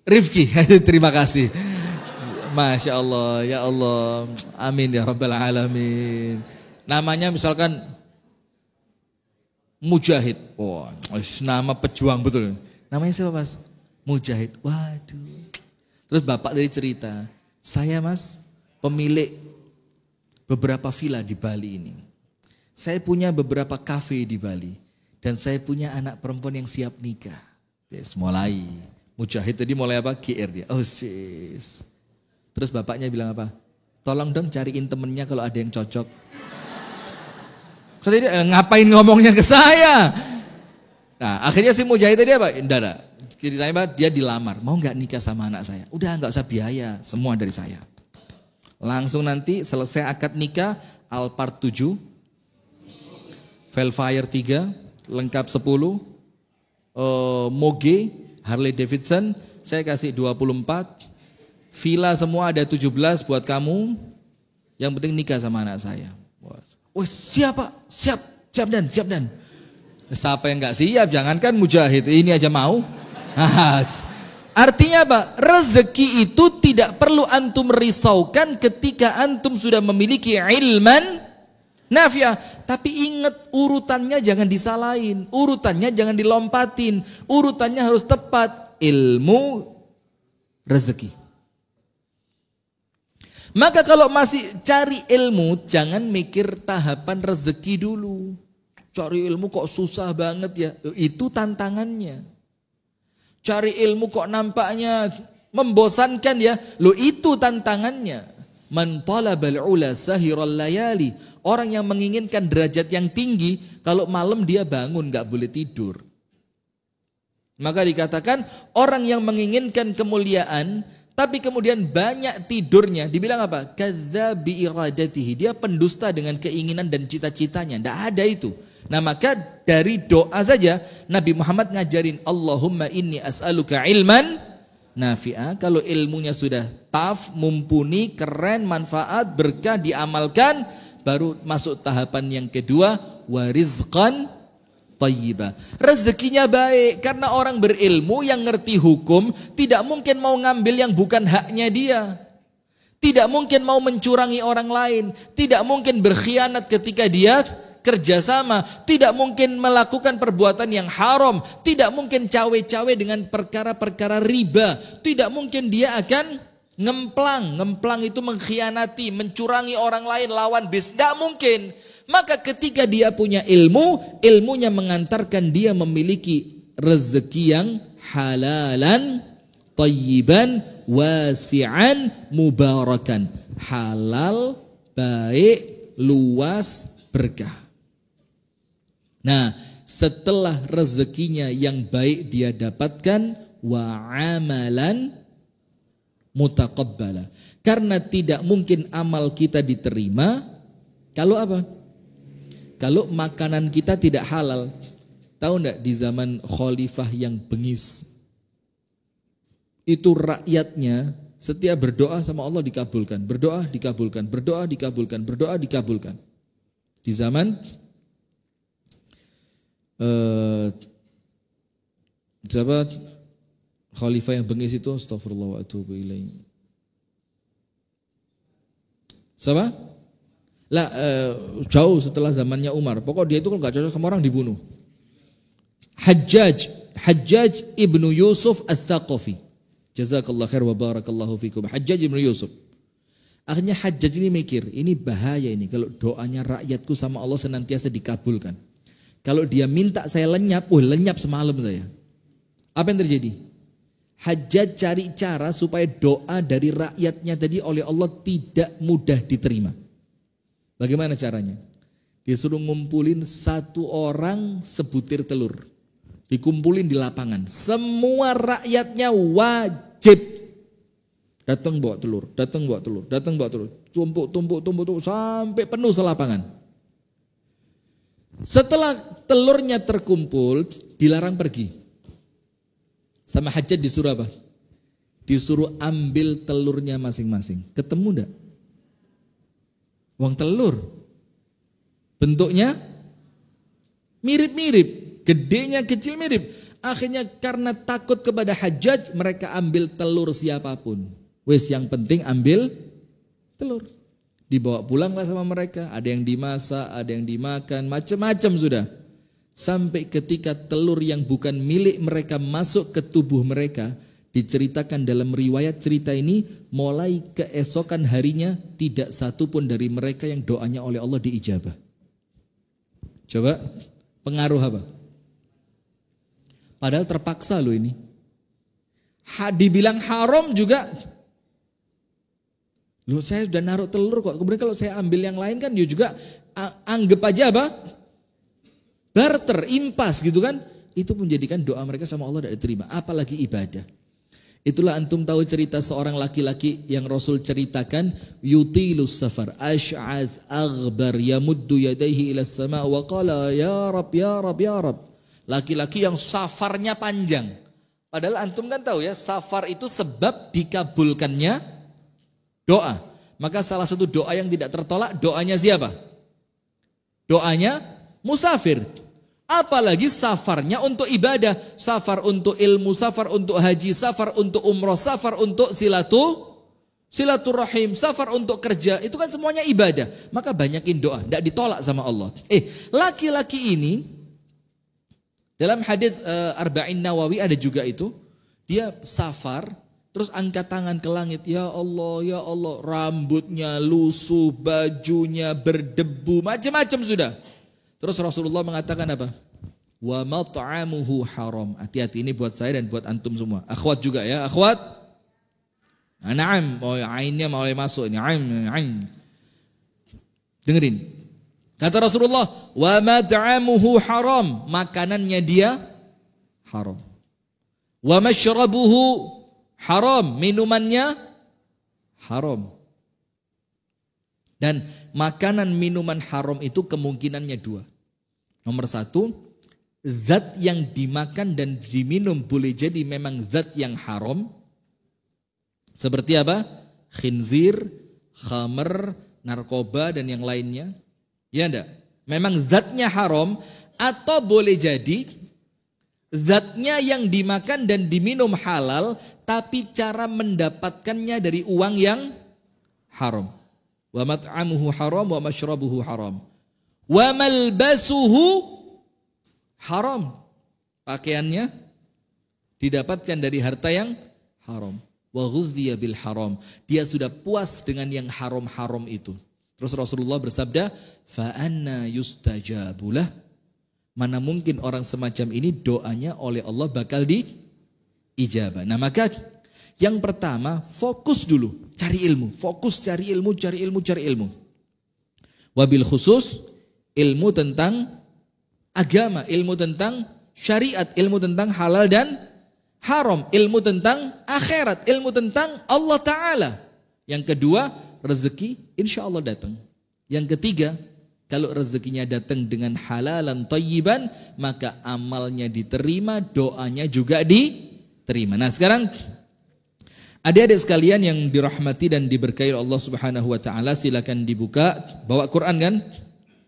Rifki. Terima kasih. Masya Allah, ya Allah, amin ya rabbal alamin. Namanya misalkan Mujahid. Wah, nama pejuang betul. Namanya siapa mas? Mujahid. Waduh. Terus bapak dari cerita, saya mas pemilik beberapa villa di Bali ini. Saya punya beberapa kafe di Bali. Dan saya punya anak perempuan yang siap nikah. Yes, mulai. Mujahid tadi mulai apa? GR dia. Oh sis. Terus bapaknya bilang apa? Tolong dong cariin temennya kalau ada yang cocok. Kata dia, ngapain ngomongnya ke saya? Nah akhirnya si Mujahid tadi apa? Enggak. Ceritanya apa? Dia dilamar. Mau gak nikah sama anak saya? Udah gak usah biaya. Semua dari saya. Langsung nanti selesai akad nikah. Alphard 7. Velfire 3. Lengkap 10. Moge. Harley Davidson. Saya kasih 24. Villa semua ada 17 buat kamu. Yang penting nikah sama anak saya. Oh siapa? Siap dan. Siapa yang gak siap? Jangankan Mujahid. Ini aja mau. Artinya apa? Rezeki itu tidak perlu antum risaukan ketika antum sudah memiliki ilman nafi'ah. Tapi ingat urutannya jangan disalahin, urutannya jangan dilompatin, urutannya harus tepat. Ilmu, rezeki. Maka kalau masih cari ilmu, jangan mikir tahapan rezeki dulu. Cari ilmu kok susah banget ya, itu tantangannya. Cari ilmu kok nampaknya membosankan ya, lo itu tantangannya. Man talabal ula sahiral layali. Orang yang menginginkan derajat yang tinggi, kalau malam dia bangun gak boleh tidur. Maka dikatakan orang yang menginginkan kemuliaan tapi kemudian banyak tidurnya, dibilang apa? Kadzabi iradatihi. Dia pendusta dengan keinginan dan cita-citanya. Tidak ada itu. Nah maka dari doa saja Nabi Muhammad ngajarin, Allahumma inni as'aluka ilman nafi'ah. Kalau ilmunya sudah taf, mumpuni, keren, manfaat, berkah, diamalkan, baru masuk tahapan yang kedua, warizqan thayyibah. Rezekinya baik, karena orang berilmu yang ngerti hukum tidak mungkin mau ngambil yang bukan haknya dia. Tidak mungkin mau mencurangi orang lain, tidak mungkin berkhianat ketika dia kerjasama, tidak mungkin melakukan perbuatan yang haram, tidak mungkin cawe-cawe dengan perkara-perkara riba, tidak mungkin dia akan ngemplang. Ngemplang itu mengkhianati, mencurangi orang lain, lawan bisnis, tidak mungkin. Maka ketika dia punya ilmu, ilmunya mengantarkan dia memiliki rezeki yang halalan, thayyiban, wasi'an, mubarakan. Halal, baik, luas, berkah. Nah, setelah rezekinya yang baik dia dapatkan, wa amalan mutaqabbala. Karena tidak mungkin amal kita diterima kalau apa? Kalau makanan kita tidak halal. Tahu enggak di zaman khalifah yang bengis, itu rakyatnya setiap berdoa sama Allah dikabulkan, berdoa dikabulkan, berdoa dikabulkan, berdoa dikabulkan. Di zaman siapa khalifah yang bengis itu? Astagfirullah wa atubu ilaih. Siapa? Lah jauh setelah zamannya Umar. Pokok dia itu kalau nggak cocok sama orang dibunuh. Hajjaj ibnu Yusuf al-Thaqafi. Jazakallah khair wa barakallahu fikum. Hajjaj ibnu Yusuf. Akhirnya Hajjaj ini mikir, ini bahaya ini kalau doanya rakyatku sama Allah senantiasa dikabulkan. Kalau dia minta saya lenyap, lenyap semalam saya. Apa yang terjadi? Hajjaj cari cara supaya doa dari rakyatnya tadi oleh Allah tidak mudah diterima. Bagaimana caranya? Disuruh ngumpulin satu orang sebutir telur. Dikumpulin di lapangan. Semua rakyatnya wajib datang bawa telur, datang bawa telur, datang bawa telur. Tumpuk sampai penuh selapangan. Setelah telurnya terkumpul, dilarang pergi. Sama Hajjaj disuruh apa? Disuruh ambil telurnya masing-masing. Ketemu enggak? Uang telur. Bentuknya mirip-mirip. Gedenya kecil mirip. Akhirnya karena takut kepada Hajjaj, mereka ambil telur siapapun. Wes yang penting ambil telur. Dibawa pulanglah sama mereka. Ada yang dimasak, ada yang dimakan, macam-macam sudah. Sampai ketika telur yang bukan milik mereka masuk ke tubuh mereka, diceritakan dalam riwayat cerita ini, mulai keesokan harinya tidak satu pun dari mereka yang doanya oleh Allah diijabah. Coba pengaruh apa? Padahal terpaksa loh ini. Dibilang haram juga. Loh saya sudah naruh telur kok. Kemudian kalau saya ambil yang lain kan dia juga anggap aja apa? Barter, impas gitu kan. Itu menjadikan doa mereka sama Allah tidak diterima. Apalagi ibadah. Itulah antum tahu cerita seorang laki-laki yang Rasul ceritakan, yutilus safar ash'ath aghbar yamuddu yadayhi ila sama wa qala ya rab ya rab ya rab. Laki-laki yang safarnya panjang. Padahal antum kan tahu ya, safar itu sebab dikabulkannya doa. Maka salah satu doa yang tidak tertolak doanya siapa? Doanya musafir. Apalagi safarnya untuk ibadah, safar untuk ilmu, safar untuk haji, safar untuk umroh, safar untuk silaturahim, safar untuk kerja, itu kan semuanya ibadah. Maka banyakin doa, tidak ditolak sama Allah. Laki-laki ini dalam hadis Arba'in Nawawi ada juga itu, dia safar terus angkat tangan ke langit, ya Allah, rambutnya lusuh, bajunya berdebu, macam-macam sudah. Terus Rasulullah mengatakan apa? Wa mat'amuhu haram. Hati-hati, ini buat saya dan buat antum semua. Akhwat juga ya, akhwat. Na'am, ainnya mau masuk ini. Ain. Dengerin. Kata Rasulullah, wa mat'amuhu haram, makanannya dia haram. Wa mashrabuhu haram, minumannya haram. Dan makanan minuman haram itu kemungkinannya dua. Nomor satu, zat yang dimakan dan diminum boleh jadi memang zat yang haram. Seperti apa? Khinzir, khamr, narkoba dan yang lainnya. Ya enggak? Memang zatnya haram, atau boleh jadi zatnya yang dimakan dan diminum halal, tapi cara mendapatkannya dari uang yang haram. Wa mat'amuhu haram wa mashrabuhu haram. Wa malbasuhu haram. Pakaiannya didapatkan dari harta yang haram. Wa ghudhiya bil haram. Dia sudah puas dengan yang haram-haram itu. Terus Rasulullah bersabda, fa anna yustajabulah. Mana mungkin orang semacam ini doanya oleh Allah bakal diijabah. Nah, maka yang pertama, fokus dulu, cari ilmu. Fokus cari ilmu. Wabil khusus ilmu tentang agama, ilmu tentang syariat, ilmu tentang halal dan haram, ilmu tentang akhirat, ilmu tentang Allah Ta'ala. Yang kedua, rezeki insya Allah datang. Yang ketiga, kalau rezekinya datang dengan halalan thayyiban, maka amalnya diterima, doanya juga diterima. Nah, sekarang adik-adik sekalian yang dirahmati dan diberkahi Allah Subhanahu wa taala, silakan dibuka, bawa Quran kan?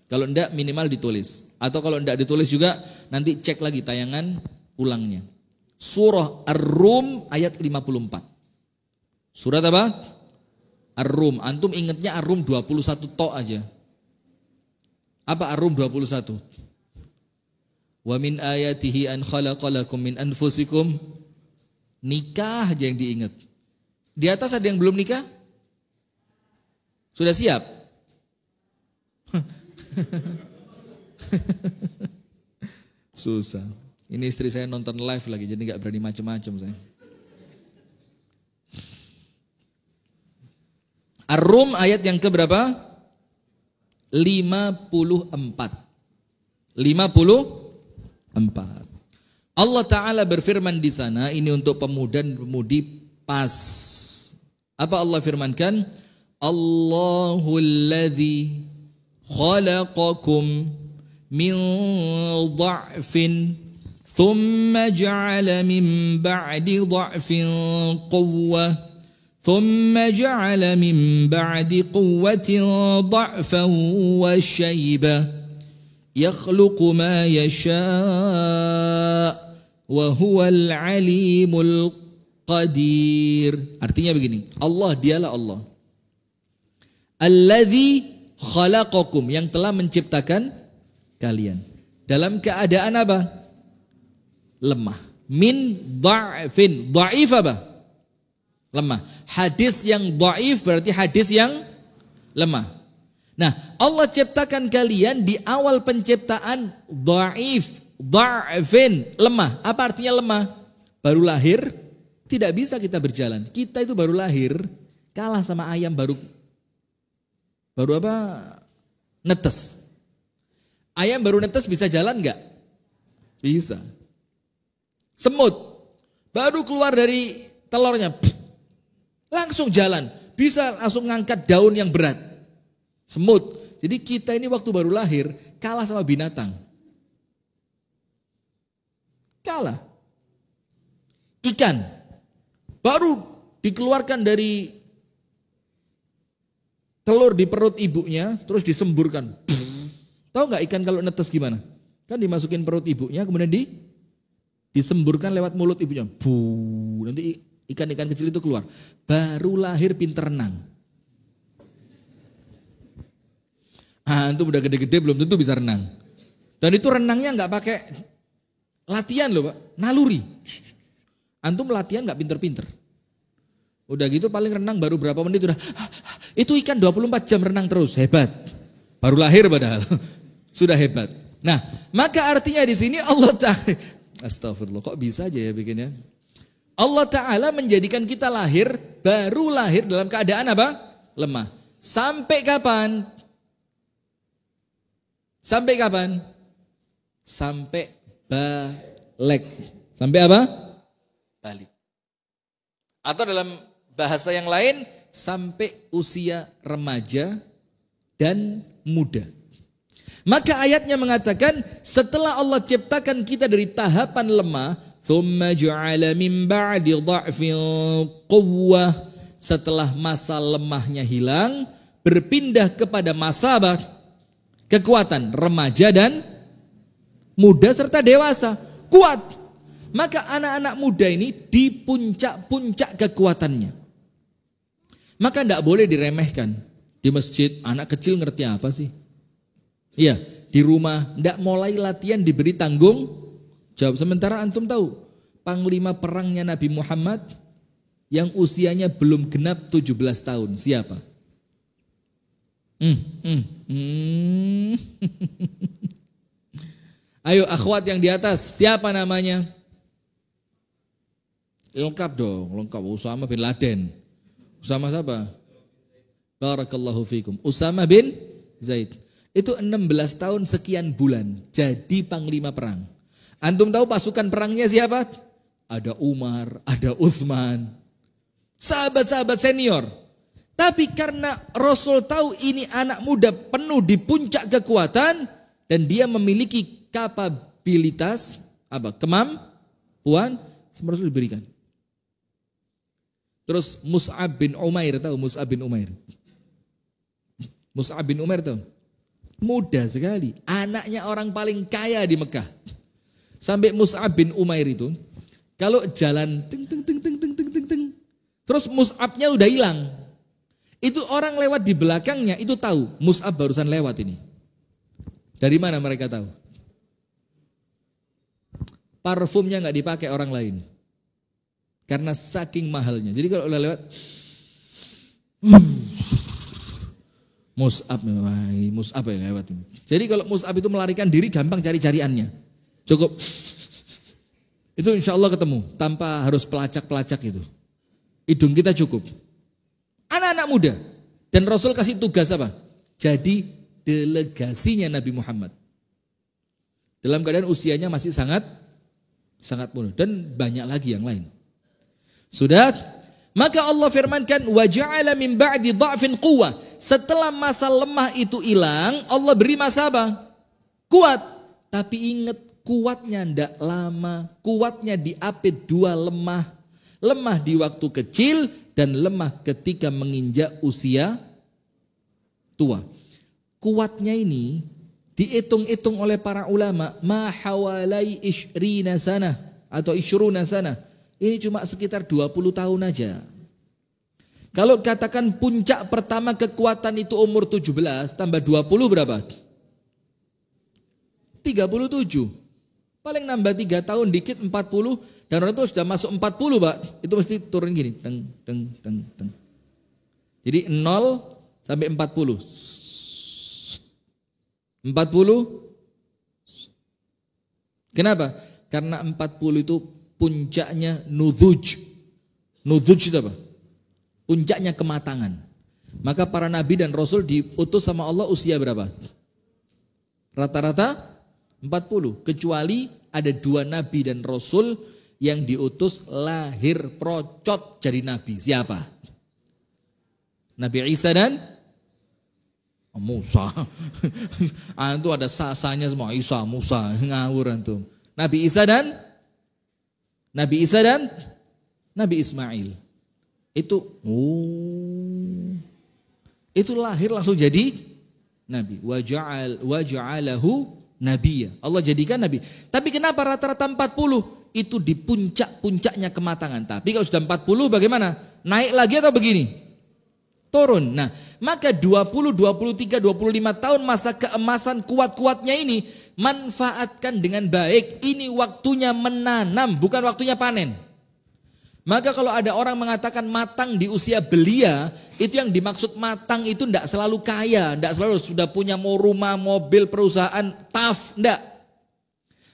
Kalau enggak minimal ditulis. Atau kalau enggak ditulis juga nanti cek lagi tayangan ulangnya. Surah Ar-Rum ayat 54. Surat apa? Ar-Rum. Antum ingatnya Ar-Rum 21 tok aja. Apa Ar-Rum 21? Wa min ayatihi an khalaqalakum min anfusikum. Nikah aja yang diingat. Di atas ada yang belum nikah? Sudah siap? Susah. Ini istri saya nonton live lagi, jadi gak berani macam-macam saya. Ar-Rum ayat yang keberapa? 54. Allah Ta'ala berfirman di sana, ini untuk pemuda dan pemudi pas. Apa Allah firmankan? Allahul ladzi khalaqakum min dha'fin thumma ja'ala min ba'di dha'fin quwwah thumma ja'ala min ba'di quwwatin dha'fan wa shaybah yakhluqu ma yasha' wa huwal alimul qadir. Artinya begini, Allah dialah Allah. Alladzi khalaqakum, yang telah menciptakan kalian dalam keadaan apa? Lemah. Min dha'fin. Dha'if apa? Lemah. Hadis yang dha'if berarti hadis yang lemah. Nah, Allah ciptakan kalian di awal penciptaan dha'if, dha'fin, lemah. Apa artinya lemah? Baru lahir, tidak bisa kita berjalan. Kita itu baru lahir, kalah sama ayam baru apa? Netes. Ayam baru netes bisa jalan enggak? Bisa. Semut baru keluar dari telurnya, langsung jalan, bisa langsung ngangkat daun yang berat. Semut. Jadi kita ini waktu baru lahir kalah sama binatang. Kalah. Ikan baru dikeluarkan dari telur di perut ibunya, terus disemburkan. Tahu nggak ikan kalau netes gimana? Kan dimasukin perut ibunya, kemudian disemburkan lewat mulut ibunya. Nanti Ikan-ikan kecil itu keluar. Baru lahir pinter renang. Antum udah gede-gede belum tentu bisa renang. Dan itu renangnya nggak pakai latihan loh Pak, naluri. Antum latihan nggak pinter-pinter. Udah gitu paling renang baru berapa menit udah. Itu ikan 24 jam renang terus, hebat. Baru lahir padahal. Sudah hebat. Nah, maka artinya di sini Allah Ta'ala, astagfirullah, kok bisa aja ya bikinnya. Allah Ta'ala menjadikan kita lahir, baru lahir dalam keadaan apa? Lemah. Sampai kapan? Sampai kapan? Sampai balik. Sampai apa? Balik. Atau dalam bahasa yang lain, sampai usia remaja dan muda. Maka ayatnya mengatakan setelah Allah ciptakan kita dari tahapan lemah, thumma ja'ala min ba'di dha'fin quwwah, setelah masa lemahnya hilang, berpindah kepada masa kekuatan remaja dan muda serta dewasa, kuat. Maka anak-anak muda ini di puncak-puncak kekuatannya. Maka tidak boleh diremehkan. Di masjid, anak kecil ngerti apa sih? Iya, di rumah tidak mulai latihan diberi tanggung jawab. Sementara antum tahu, panglima perangnya Nabi Muhammad yang usianya belum genap 17 tahun. Siapa? Ayo akhwat yang di atas, siapa namanya? Lengkap dong, lengkap. Usama bin Laden. Usama siapa? Barakallahu fikum. Usama bin Zaid. Itu 16 tahun sekian bulan jadi panglima perang. Antum tahu pasukan perangnya siapa? Ada Umar, ada Utsman. Sahabat-sahabat senior. Tapi karena Rasul tahu ini anak muda penuh di puncak kekuatan dan dia memiliki kapabilitas kemampuan, semua Rasul diberikan. Terus Mus'ab bin Umair, tahu Mus'ab bin Umair? Mus'ab bin Umair tahu? Muda sekali, anaknya orang paling kaya di Mekah. Sampai Mus'ab bin Umair itu kalau jalan terus Mus'abnya udah hilang. Itu orang lewat di belakangnya itu tahu Mus'ab barusan lewat ini. Dari mana mereka tahu? Parfumnya nggak dipakai orang lain. Karena saking mahalnya. Jadi kalau udah lewat Mus'ab yang lewat ini. Jadi kalau Mus'ab itu melarikan diri gampang cari-cariannya. Cukup. Itu insya Allah ketemu. Tanpa harus pelacak-pelacak itu. Hidung kita cukup. Anak-anak muda. Dan Rasul kasih tugas apa? Jadi delegasinya Nabi Muhammad. Dalam keadaan usianya masih sangat muda. Dan banyak lagi yang lain. Sudah, maka Allah firmankan wa ja'ala min ba'di dha'fin quwwah. Setelah masa lemah itu hilang, Allah beri masa apa? Kuat. Tapi ingat kuatnya ndak lama. Kuatnya diapit dua lemah. Lemah di waktu kecil dan lemah ketika menginjak usia tua. Kuatnya ini dihitung-hitung oleh para ulama ma hawalai ishrina sana atau ishruna sana. Ini cuma sekitar 20 tahun aja. Kalau katakan puncak pertama kekuatan itu umur 17, tambah 20 berapa? 37. Paling nambah 3 tahun dikit 40, dan orang itu sudah masuk 40 Pak. Itu mesti turun gini. Teng, teng, teng, teng. Jadi 0 sampai 40. 40. Kenapa? Karena 40 itu puncaknya nudhuj. Nudhuj itu apa? Puncaknya kematangan. Maka para nabi dan rasul diutus sama Allah usia berapa? Rata-rata 40. Kecuali ada 2 nabi dan rasul yang diutus lahir procot jadi nabi. Siapa? Nabi Isa dan Musa. Antum ada sasanya semua. Isa, Musa, ngawur antum. Nabi Isa dan Nabi Ismail. Itu lahir langsung jadi nabi. Wa ja'alahu nabiyya. Allah jadikan nabi. Tapi kenapa rata-rata 40? itu di puncak-puncaknya kematangan. Tapi kalau sudah 40 bagaimana? Naik lagi atau begini? Turun. Nah, maka 20, 23, 25 tahun masa keemasan kuat-kuatnya ini manfaatkan dengan baik. Ini waktunya menanam, bukan waktunya panen. Maka kalau ada orang mengatakan matang di usia belia, itu yang dimaksud matang itu tidak selalu kaya, tidak selalu sudah punya rumah, mobil, perusahaan, tidak.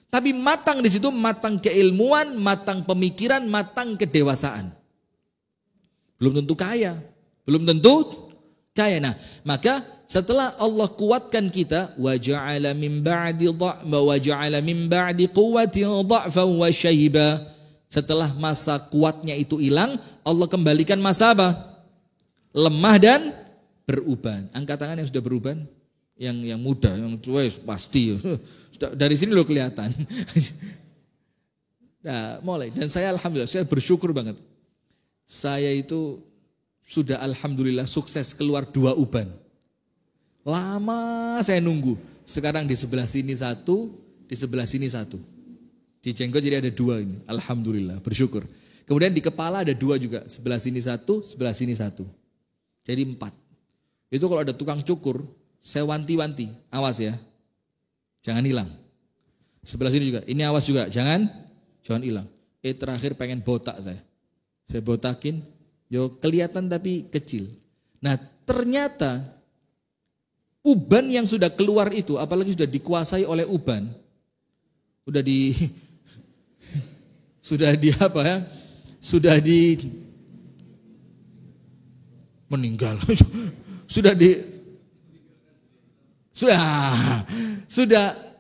Tapi matang di situ matang keilmuan, matang pemikiran, matang kedewasaan. Belum tentu kaya, belum tentu kaya. Nah, maka setelah Allah kuatkan kita, wa ja'ala min ba'di quwwatin dha'fan wa syaiba. Setelah masa kuatnya itu hilang, Allah kembalikan masa apa? Lemah dan beruban. Angkat tangan yang sudah beruban, yang muda, yang tua pasti. Dari sini lo kelihatan. Nah, mulai. Dan saya alhamdulillah, saya bersyukur banget. Saya itu sudah alhamdulillah sukses keluar 2 uban. Lama saya nunggu. Sekarang di sebelah sini 1, di sebelah sini 1. Di jenggot jadi ada 2 ini. Alhamdulillah, bersyukur. Kemudian di kepala ada 2 juga. Sebelah sini 1, sebelah sini 1. Jadi 4. Itu kalau ada tukang cukur, saya wanti-wanti. Awas ya. Jangan hilang. Sebelah sini juga. Ini awas juga. Jangan hilang. Terakhir pengen botak saya. Saya botakin. Yo kelihatan tapi kecil. Nah ternyata uban yang sudah keluar itu, apalagi sudah dikuasai oleh uban, sudah meninggal, sudah.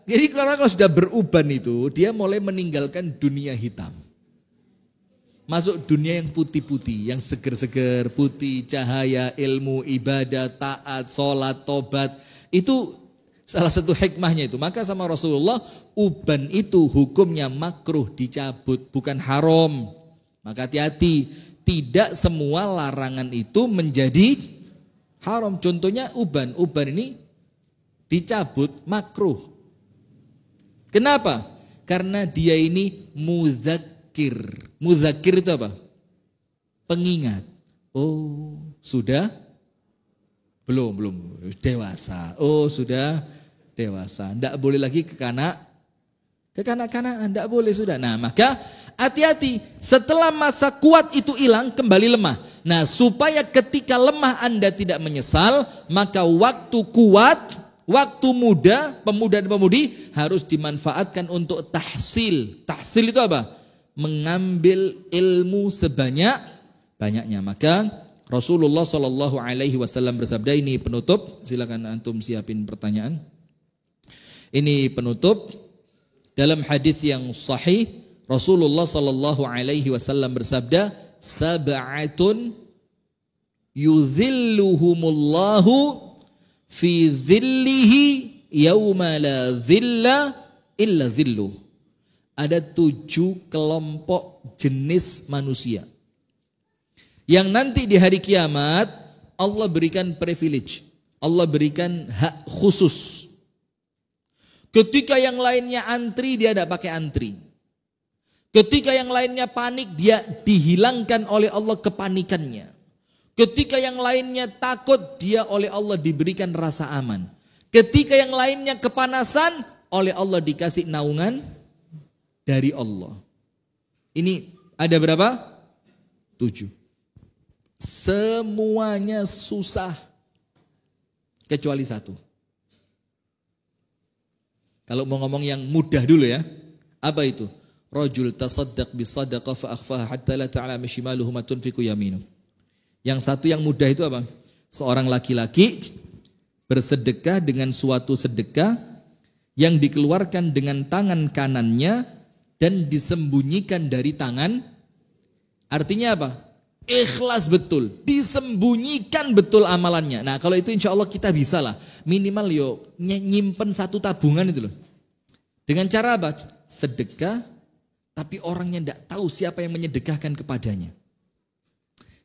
Jadi kalau sudah beruban itu, dia mulai meninggalkan dunia hitam. Masuk dunia yang putih-putih, yang seger-seger, putih, cahaya, ilmu, ibadah, taat, sholat, tobat. Itu salah satu hikmahnya itu. Maka sama Rasulullah, uban itu hukumnya makruh dicabut, bukan haram. Maka hati-hati, tidak semua larangan itu menjadi haram. Contohnya uban ini dicabut makruh. Kenapa? Karena dia ini mudzakir. Mudzakir itu apa? Pengingat. Oh, sudah? Belum dewasa. Oh, sudah dewasa. Tidak boleh lagi kekanak-kanakan, tidak boleh sudah. Nah, maka hati-hati. Setelah masa kuat itu hilang, kembali lemah. Nah, supaya ketika lemah Anda tidak menyesal, maka waktu kuat, waktu muda, pemuda dan pemudi harus dimanfaatkan untuk tahsil. Tahsil itu apa? Mengambil ilmu sebanyak-banyaknya. Maka Rasulullah Shallallahu Alaihi Wasallam bersabda, ini penutup. Silakan antum siapin pertanyaan. Ini penutup. Dalam hadis yang sahih, Rasulullah Shallallahu Alaihi Wasallam bersabda, sab'atun yudhilluhumullahu fi dhillihi yawma la dhilla illa dhilluh. Ada 7 kelompok jenis manusia yang nanti di hari kiamat Allah berikan privilege, Allah berikan hak khusus. Ketika yang lainnya antri, dia tidak pakai antri. Ketika yang lainnya panik, dia dihilangkan oleh Allah kepanikannya. Ketika yang lainnya takut, dia oleh Allah diberikan rasa aman. Ketika yang lainnya kepanasan, oleh Allah dikasih naungan dari Allah. Ini ada berapa? 7. Semuanya susah kecuali 1. Kalau mau ngomong yang mudah dulu ya. Apa itu? Rajul tasaddaq bisadaqah fa akhfaha hatta la ta'lama shimaluhu ma tunfiqu yaminu. Yang satu yang mudah itu apa? Seorang laki-laki bersedekah dengan suatu sedekah yang dikeluarkan dengan tangan kanannya dan disembunyikan dari tangan. Artinya apa? Ikhlas betul, disembunyikan betul amalannya. Nah kalau itu insya Allah kita bisa lah. Minimal nyimpen 1 tabungan itu loh. Dengan cara apa? Sedekah, tapi orangnya tidak tahu siapa yang menyedekahkan kepadanya.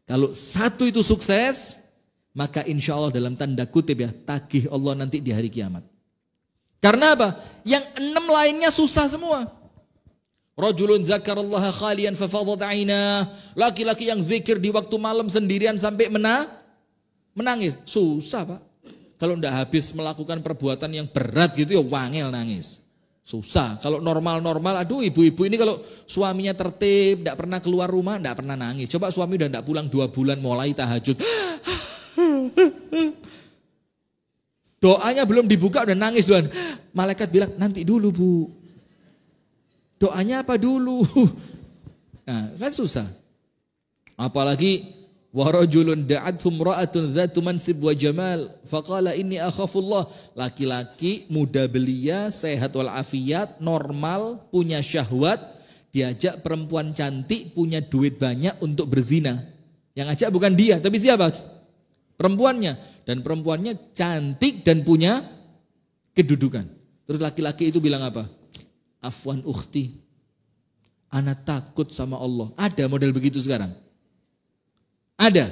Kalau 1 itu sukses, maka insya Allah dalam tanda kutip ya, tagih Allah nanti di hari kiamat. Karena apa? Yang 6 lainnya susah semua. Rajulun dzakarallaha khalian fafadat 'ainah. Laki-laki yang zikir di waktu malam sendirian sampai menangis. Susah, Pak. Kalau ndak habis melakukan perbuatan yang berat gitu ya wangel nangis. Susah. Kalau normal-normal, aduh ibu-ibu ini kalau suaminya tertib, ndak pernah keluar rumah, ndak pernah nangis. Coba suami udah ndak pulang 2 bulan mulai tahajud. Doanya belum dibuka udah nangis duluan. Malaikat bilang, nanti dulu Bu. Doanya apa dulu? Nah, kan susah. Apalagi warajulun da'athum ra'atun dzatu mansib wa jamal faqala inni akhafullah. Laki-laki muda belia, sehat wal afiat, normal, punya syahwat, diajak perempuan cantik, punya duit banyak untuk berzina. Yang ajak bukan dia, tapi siapa? Perempuannya. Dan perempuannya cantik dan punya kedudukan. Terus laki-laki itu bilang apa? Afwan ukhti, ana takut sama Allah. Ada model begitu sekarang? Ada.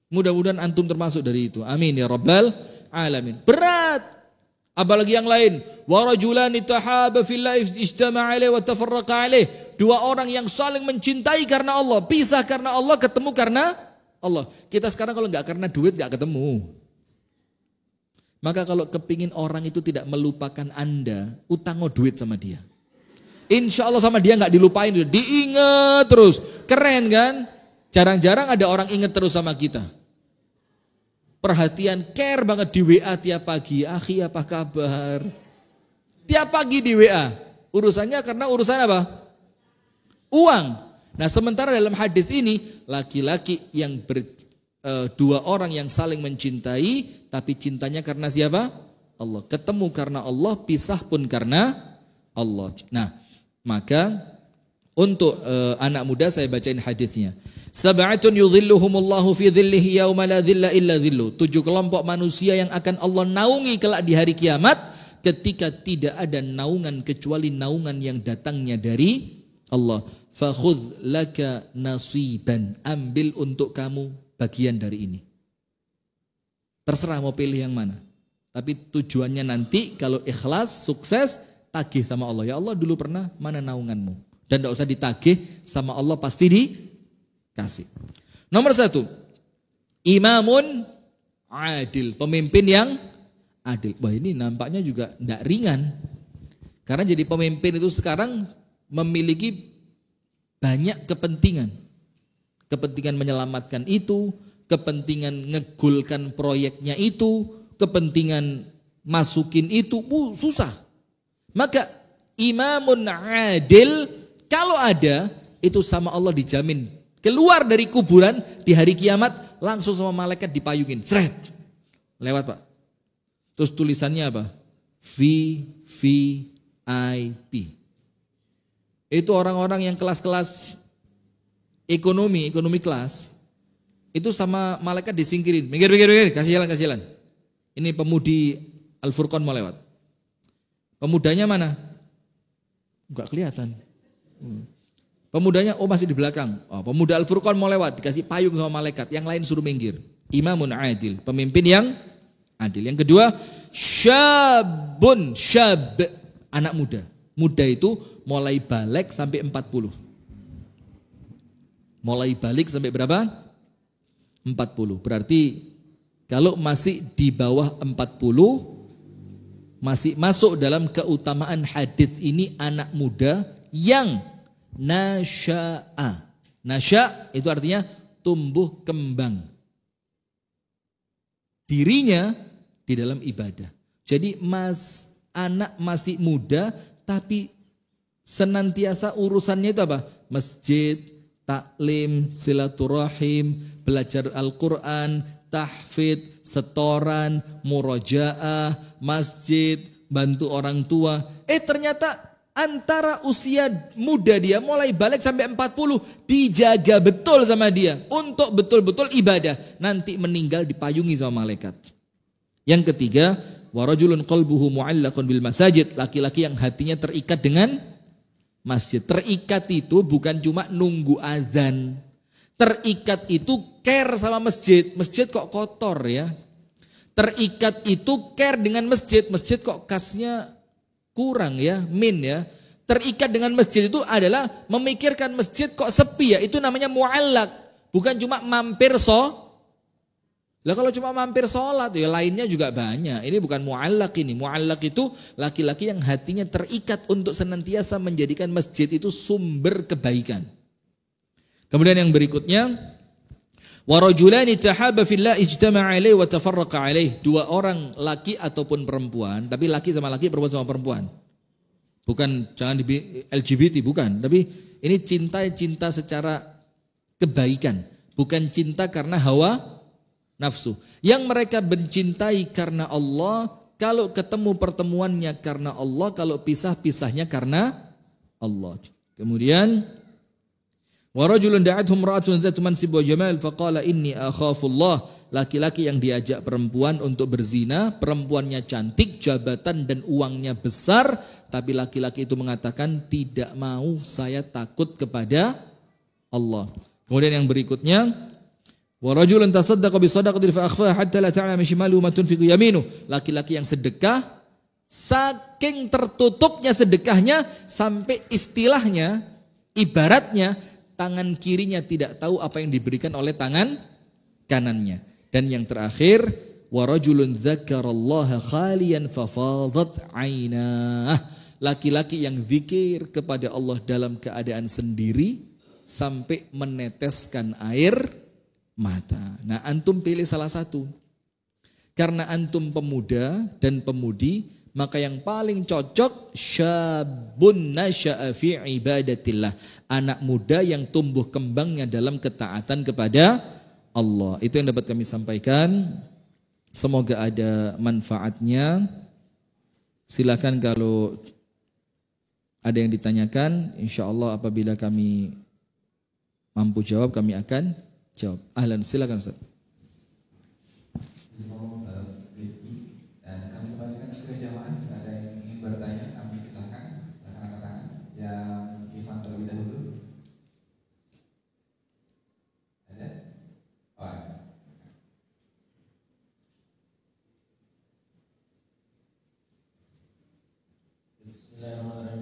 Mudah-mudahan antum termasuk dari itu. Amin ya rabbal alamin. Berat. Apalagi yang lain. Wa rajulani tahaba fillah ijtama'a alaihi wa tafarraqa alaihi. 2 orang yang saling mencintai karena Allah, pisah karena Allah, ketemu karena Allah. Kita sekarang kalau enggak karena duit enggak ketemu. Maka kalau kepingin orang itu tidak melupakan Anda, utang duit sama dia. Insya Allah sama dia nggak dilupain, diingat terus. Keren kan? Jarang-jarang ada orang ingat terus sama kita. Perhatian, care banget di WA tiap pagi. Akhi apa kabar? Tiap pagi di WA. Urusannya karena urusan apa? Uang. Nah sementara dalam hadis ini, laki-laki yang 2 orang yang saling mencintai, tapi cintanya karena siapa? Allah. Ketemu karena Allah, pisah pun karena Allah. Nah, maka untuk anak muda saya bacain hadisnya. Sab'atun yudhilluhumullahu fi dhillihi yauma la dhilla illa dhillu. 7 kelompok manusia yang akan Allah naungi kelak di hari kiamat, ketika tidak ada naungan kecuali naungan yang datangnya dari Allah. Fakhudh laka nasiban. Ambil untuk kamu bagian dari ini. Terserah mau pilih yang mana. Tapi tujuannya nanti kalau ikhlas, sukses, tagih sama Allah. Ya Allah dulu pernah, mana naunganmu. Dan tidak usah ditagih sama Allah, pasti dikasih. Nomor 1. Imamun adil. Pemimpin yang adil. Wah ini nampaknya juga tidak ringan. Karena jadi pemimpin itu sekarang memiliki banyak kepentingan. Kepentingan menyelamatkan itu, kepentingan ngegulkan proyeknya itu, kepentingan masukin itu, susah. Maka imamun adil kalau ada, itu sama Allah dijamin. Keluar dari kuburan di hari kiamat, langsung sama malaikat dipayungin. Sret. Lewat Pak. Terus tulisannya apa? VVIP. Itu orang-orang yang kelas-kelas ekonomi kelas, itu sama malaikat disingkirin. Minggir, kasih jalan. Ini pemudi Al-Furqan mau lewat. Pemudanya mana? Enggak kelihatan. Pemudanya masih di belakang. Pemuda Al-Furqan mau lewat, dikasih payung sama malaikat. Yang lain suruh minggir. Imamun adil, pemimpin yang adil. Yang kedua, syab, anak muda. Muda itu mulai balik sampai 40. Mulai balik sampai berapa? 40. Berarti kalau masih di bawah 40, masih masuk dalam keutamaan hadis ini anak muda yang nasya'a. Nasya' itu artinya tumbuh kembang. Dirinya di dalam ibadah. Jadi anak masih muda tapi senantiasa urusannya itu apa? Masjid, taklim, silaturahim, belajar Al-Quran, tahfidz, setoran, murojaah, masjid, bantu orang tua. Ternyata antara usia muda dia mulai balik sampai 40 dijaga betul sama dia untuk betul-betul ibadah. Nanti meninggal dipayungi sama malaikat. Yang ketiga, warajulun qalbuhu mu'allaqun bil masajid. Laki-laki yang hatinya terikat dengan masjid. Terikat itu bukan cuma nunggu azan. Terikat itu care sama masjid. Masjid kok kotor ya. Terikat itu care dengan masjid. Masjid kok kasnya kurang ya, min ya. terikat dengan masjid itu adalah memikirkan masjid kok sepi ya, itu namanya mu'allaq. Bukan cuma mampir Lah kalau cuma mampir sholat ya lainnya juga banyak. Ini bukan mu'allaq ini. Mu'allaq itu laki-laki yang hatinya terikat untuk senantiasa menjadikan masjid itu sumber kebaikan. Kemudian yang berikutnya, wa rajulani tahaba fillah ijtama'a alaihi wa tafarraqa alaihi. Dua orang laki ataupun perempuan, tapi laki sama laki, perempuan sama perempuan. Bukan jangan di LGBT bukan, tapi ini cinta secara kebaikan, bukan cinta karena hawa nafsu. Yang mereka mencintai karena Allah, kalau ketemu pertemuannya karena Allah, kalau pisahnya karena Allah. Kemudian wa rajulun da'atuhum ra'atun dzatu mansib wa jamal faqala inni akhafullah. Laki-laki yang diajak perempuan untuk berzina, perempuannya cantik, jabatan dan uangnya besar, tapi laki-laki itu mengatakan tidak mau, saya takut kepada Allah. Kemudian yang berikutnya, wa rajulun tasaddaqa bi shadaqatin fa akhfaha hatta la ta'lama shimaluhu ma tunfiqu yaminuh. Laki-laki yang sedekah, saking tertutupnya sedekahnya sampai istilahnya, ibaratnya tangan kirinya tidak tahu apa yang diberikan oleh tangan kanannya. Dan yang terakhir, wa rajulun dzakarallaha khaliyan fafadat 'ainah. Laki-laki yang zikir kepada Allah dalam keadaan sendiri sampai meneteskan air mata. Nah, antum pilih salah satu. Karena antum pemuda dan pemudi, maka yang paling cocok syabun nasya'a fi ibadatillah. Anak muda yang tumbuh kembangnya dalam ketaatan kepada Allah. Itu yang dapat kami sampaikan. Semoga ada manfaatnya. Silakan kalau ada yang ditanyakan, insyaallah apabila kami mampu jawab, kami akan jawab. Ahlan, silakan Ustaz.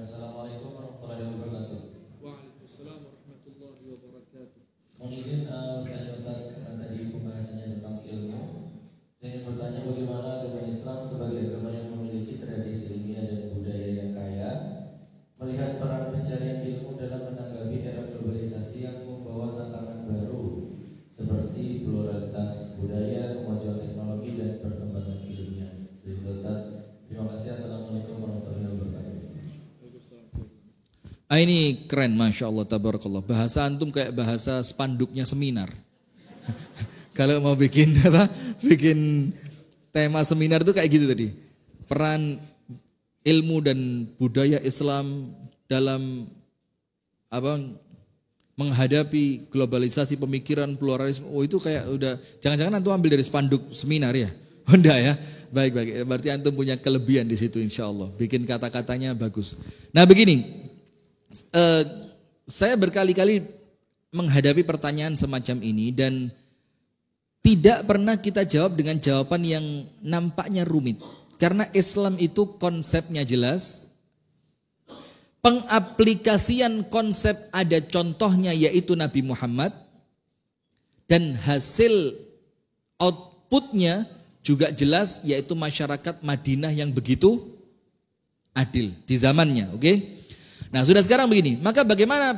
Assalamualaikum warahmatullahi wabarakatuh. Waalaikumsalam warahmatullahi wabarakatuh. Mohon izin bertanya Ustaz, karena tadi pembahasannya tentang ilmu. Saya ingin bertanya bagaimana agama Islam sebagai agama yang memiliki tradisi ilmiah dan budaya yang kaya melihat peran pencarian ilmu dalam menanggapi era globalisasi yang membawa tantangan baru seperti pluralitas budaya, kemajuan teknologi dan perkembangan ilmiah. Sedikit Ustaz. Terima kasih. Assalamualaikum warahmatullahi wabarakatuh. Ini keren, Masya Allah, tabarakallah. Bahasa antum kayak bahasa spanduknya seminar. Kalau mau bikin tema seminar itu kayak gitu tadi. Peran ilmu dan budaya Islam dalam menghadapi globalisasi pemikiran pluralisme. Oh, itu kayak udah jangan-jangan antum ambil dari spanduk seminar ya? Oh, enggak ya? Baik. Berarti antum punya kelebihan di situ insyaallah. Bikin kata-katanya bagus. Nah, begini. Saya berkali-kali menghadapi pertanyaan semacam ini dan tidak pernah kita jawab dengan jawaban yang nampaknya rumit. Karena Islam itu konsepnya jelas, pengaplikasian konsep ada contohnya yaitu Nabi Muhammad, dan hasil outputnya juga jelas yaitu masyarakat Madinah yang begitu adil di zamannya, oke? Nah, sudah sekarang begini, maka bagaimana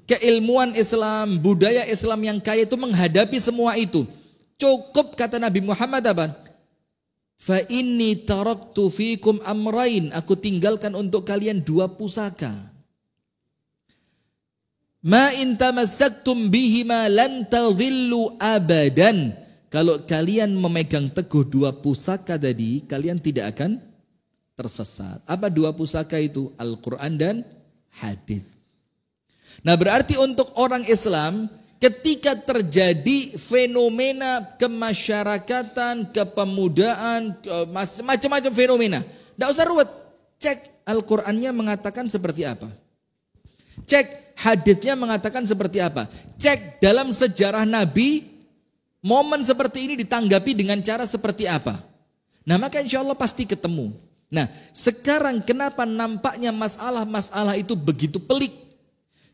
keilmuan Islam, budaya Islam yang kaya itu menghadapi semua itu? Cukup kata Nabi Muhammad apa? Fa inni taraktu fikum amrain, aku tinggalkan untuk kalian dua pusaka. Ma in tamassaktum bihima lan tadhillu abadan. Kalau kalian memegang teguh dua pusaka tadi, kalian tidak akan tersesat. Apa dua pusaka itu? Al-Quran dan hadis. Nah, berarti untuk orang Islam ketika terjadi fenomena kemasyarakatan, kepemudaan, macam-macam fenomena, tidak usah ruwet. Cek Al-Qurannya mengatakan seperti apa. Cek hadisnya mengatakan seperti apa. Cek dalam sejarah Nabi, momen seperti ini ditanggapi dengan cara seperti apa. Nah, maka insya Allah pasti ketemu. Nah, sekarang kenapa nampaknya masalah-masalah itu begitu pelik?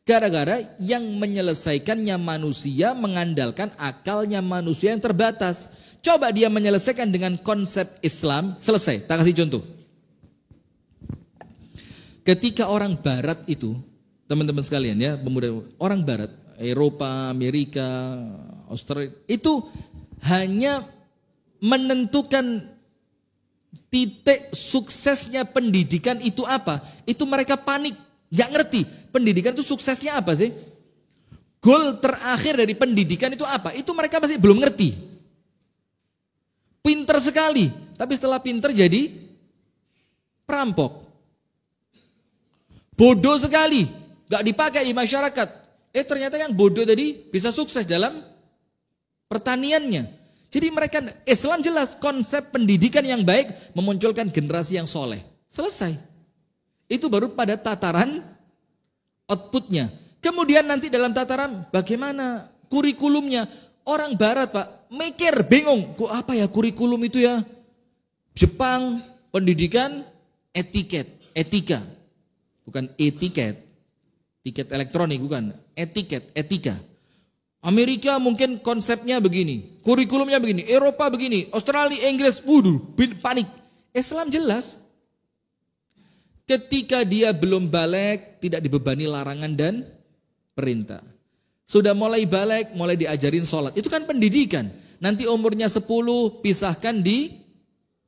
Gara-gara yang menyelesaikannya manusia mengandalkan akalnya manusia yang terbatas. Coba dia menyelesaikan dengan konsep Islam, selesai. Tak kasih contoh. Ketika orang barat itu, teman-teman sekalian ya, pemuda orang barat, Eropa, Amerika, Australia, itu hanya menentukan titik suksesnya pendidikan itu apa. Itu mereka panik, gak ngerti pendidikan itu suksesnya apa sih. Goal terakhir dari pendidikan itu apa, itu mereka masih belum ngerti. Pinter sekali, tapi setelah pinter jadi perampok. Bodoh sekali, gak dipakai di masyarakat. Ternyata yang bodoh tadi bisa sukses dalam pertaniannya. Jadi mereka, Islam jelas konsep pendidikan yang baik memunculkan generasi yang soleh. Selesai. Itu baru pada tataran outputnya. Kemudian nanti dalam tataran bagaimana kurikulumnya. Orang barat Pak, mikir, bingung. Kok apa ya kurikulum itu ya? Jepang, pendidikan, etika. Bukan etiket, tiket elektronik bukan, etika. Amerika mungkin konsepnya begini, kurikulumnya begini, Eropa begini, Australia, Inggris, panik. Islam jelas. Ketika dia belum balik, tidak dibebani larangan dan perintah. Sudah mulai balik, mulai diajarin sholat. Itu kan pendidikan. Nanti umurnya 10, pisahkan di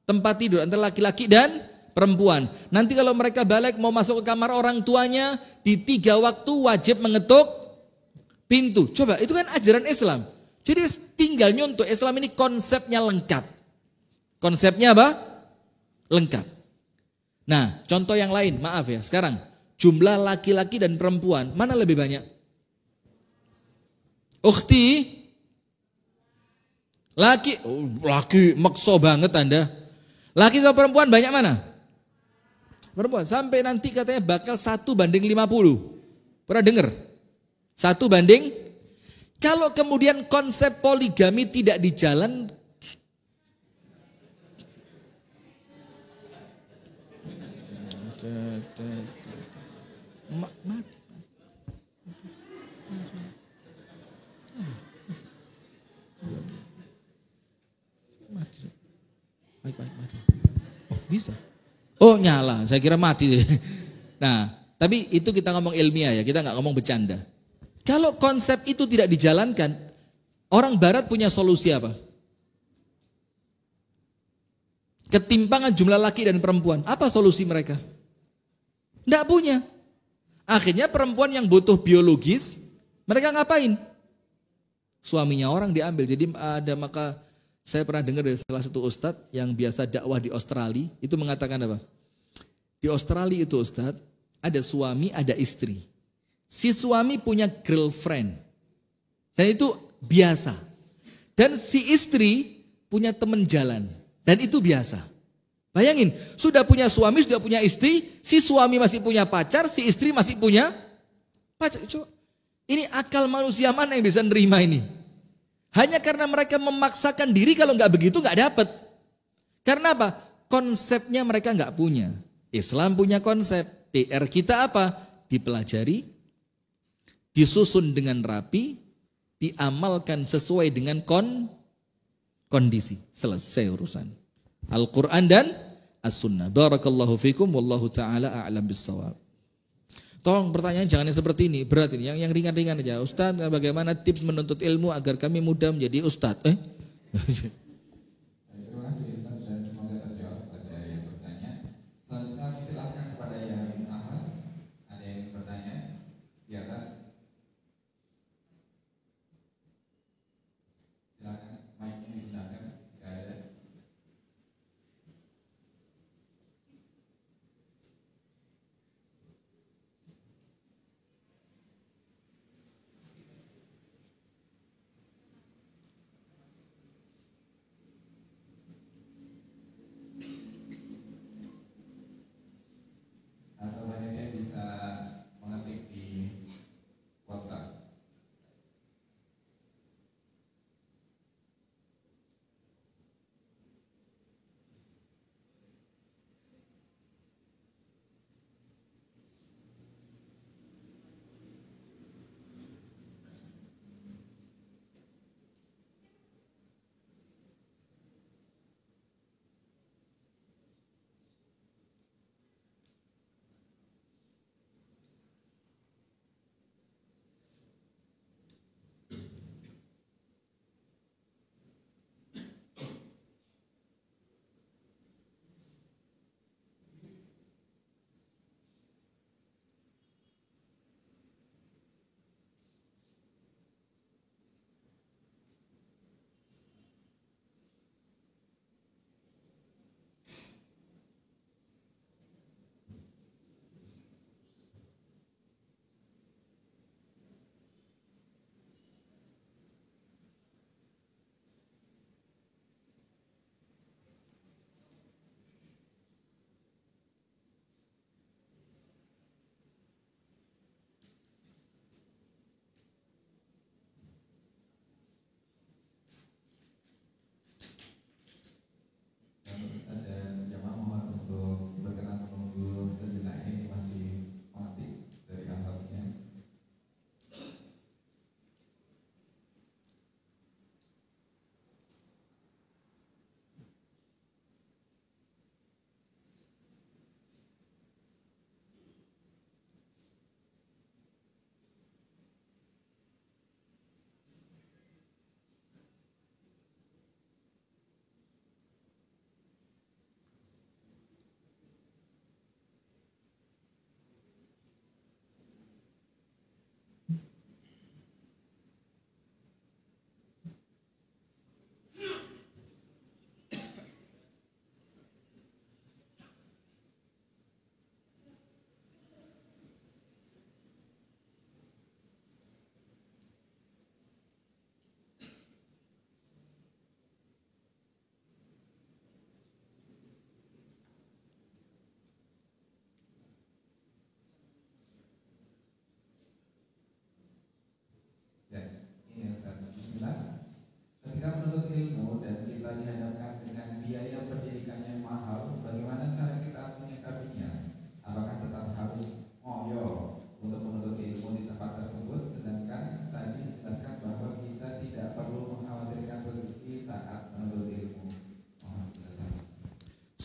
tempat tidur antara laki-laki dan perempuan. Nanti kalau mereka balik mau masuk ke kamar orang tuanya, di 3 waktu wajib mengetuk pintu. Coba, itu kan ajaran Islam. Jadi tinggal nyontoh, Islam ini konsepnya lengkap. Konsepnya apa? Lengkap. Nah, contoh yang lain, maaf ya, sekarang jumlah laki-laki dan perempuan, mana lebih banyak? Ukhti? Laki makso banget Anda. Laki sama perempuan banyak mana? Perempuan, sampai nanti katanya bakal 1:50. Pernah dengar? 1:, kalau kemudian konsep poligami tidak dijalan, mati. Mati. Oh, bisa. Oh, nyala, saya kira mati. Nah, tapi itu kita ngomong ilmiah ya, kita nggak ngomong bercanda. Kalau konsep itu tidak dijalankan, orang barat punya solusi apa? Ketimpangan jumlah laki dan perempuan. Apa solusi mereka? Nggak punya. Akhirnya perempuan yang butuh biologis, mereka ngapain? Suaminya orang diambil. Jadi maka saya pernah dengar dari salah satu ustadz yang biasa dakwah di Australia, itu mengatakan apa? Di Australia itu ustadz, ada suami, ada istri. Si suami punya girlfriend. Dan itu biasa. Dan si istri punya teman jalan. Dan itu biasa. Bayangin, sudah punya suami, sudah punya istri, si suami masih punya pacar, si istri masih punya pacar. Coba, ini akal manusia mana yang bisa nerima ini? Hanya karena mereka memaksakan diri, kalau nggak begitu nggak dapat. Karena apa? Konsepnya mereka nggak punya. Islam punya konsep. PR kita apa? Dipelajari, disusun dengan rapi, diamalkan sesuai dengan kondisi. Selesai urusan. Al-Quran dan As-Sunnah. Barakallahu fikum, wallahu ta'ala a'lam bissawab. Tolong pertanyaan jangan yang seperti ini, berat ini, yang ringan-ringan aja. Ustaz, bagaimana tips menuntut ilmu agar kami mudah menjadi ustaz? Terima kasih Ustaz dan semoga terjawab pada yang bertanya. Selanjutnya kami silakan kepada yang Ahmad. Ada yang bertanya di atas. Silakan, mic-nya digunakan jika ada.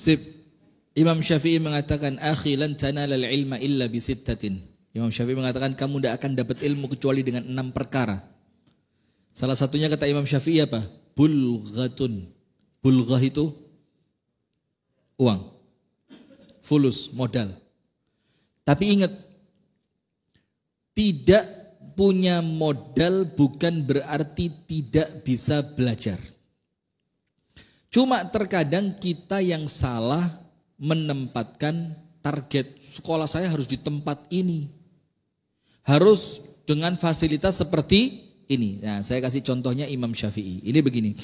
Sip. Imam Syafi'i mengatakan, akhi lan tanalal ilma illa bisittatin. Imam Syafi'i mengatakan, kamu tidak akan dapat ilmu kecuali dengan 6 perkara. Salah satunya kata Imam Syafi'i apa? Bulghatun. Bulghah itu uang. Fulus, modal. Tapi ingat, tidak punya modal bukan berarti tidak bisa belajar. Cuma terkadang kita yang salah menempatkan target. Sekolah saya harus di tempat ini. Harus dengan fasilitas seperti ini. Nah, saya kasih contohnya Imam Syafi'i. Ini begini.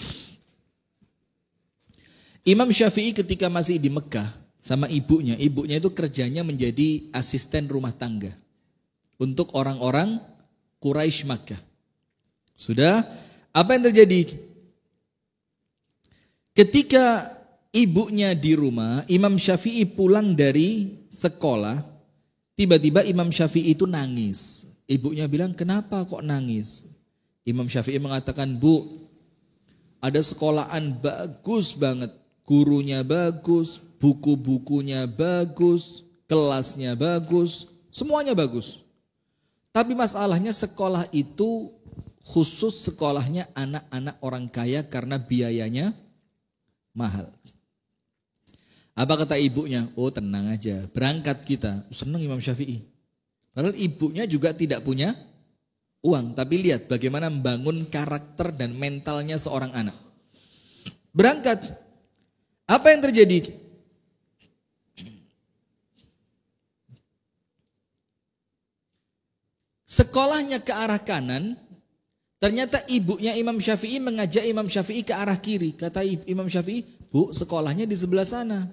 Imam Syafi'i ketika masih di Mekah sama ibunya itu kerjanya menjadi asisten rumah tangga untuk orang-orang Quraisy Makkah. Sudah, apa yang terjadi? Ketika ibunya di rumah, Imam Syafi'i pulang dari sekolah, tiba-tiba Imam Syafi'i itu nangis. Ibunya bilang, kenapa kok nangis? Imam Syafi'i mengatakan, Bu, ada sekolahan bagus banget, gurunya bagus, buku-bukunya bagus, kelasnya bagus, semuanya bagus. Tapi masalahnya sekolah itu khusus sekolahnya anak-anak orang kaya karena biayanya mahal. Apa kata ibunya? Oh tenang aja, berangkat kita. Senang Imam Syafi'i. Padahal ibunya juga tidak punya uang. Tapi lihat bagaimana membangun karakter dan mentalnya seorang anak. Berangkat. Apa yang terjadi? Sekolahnya ke arah kanan, ternyata ibunya Imam Syafi'i mengajak Imam Syafi'i ke arah kiri. Kata Imam Syafi'i, Bu, sekolahnya di sebelah sana.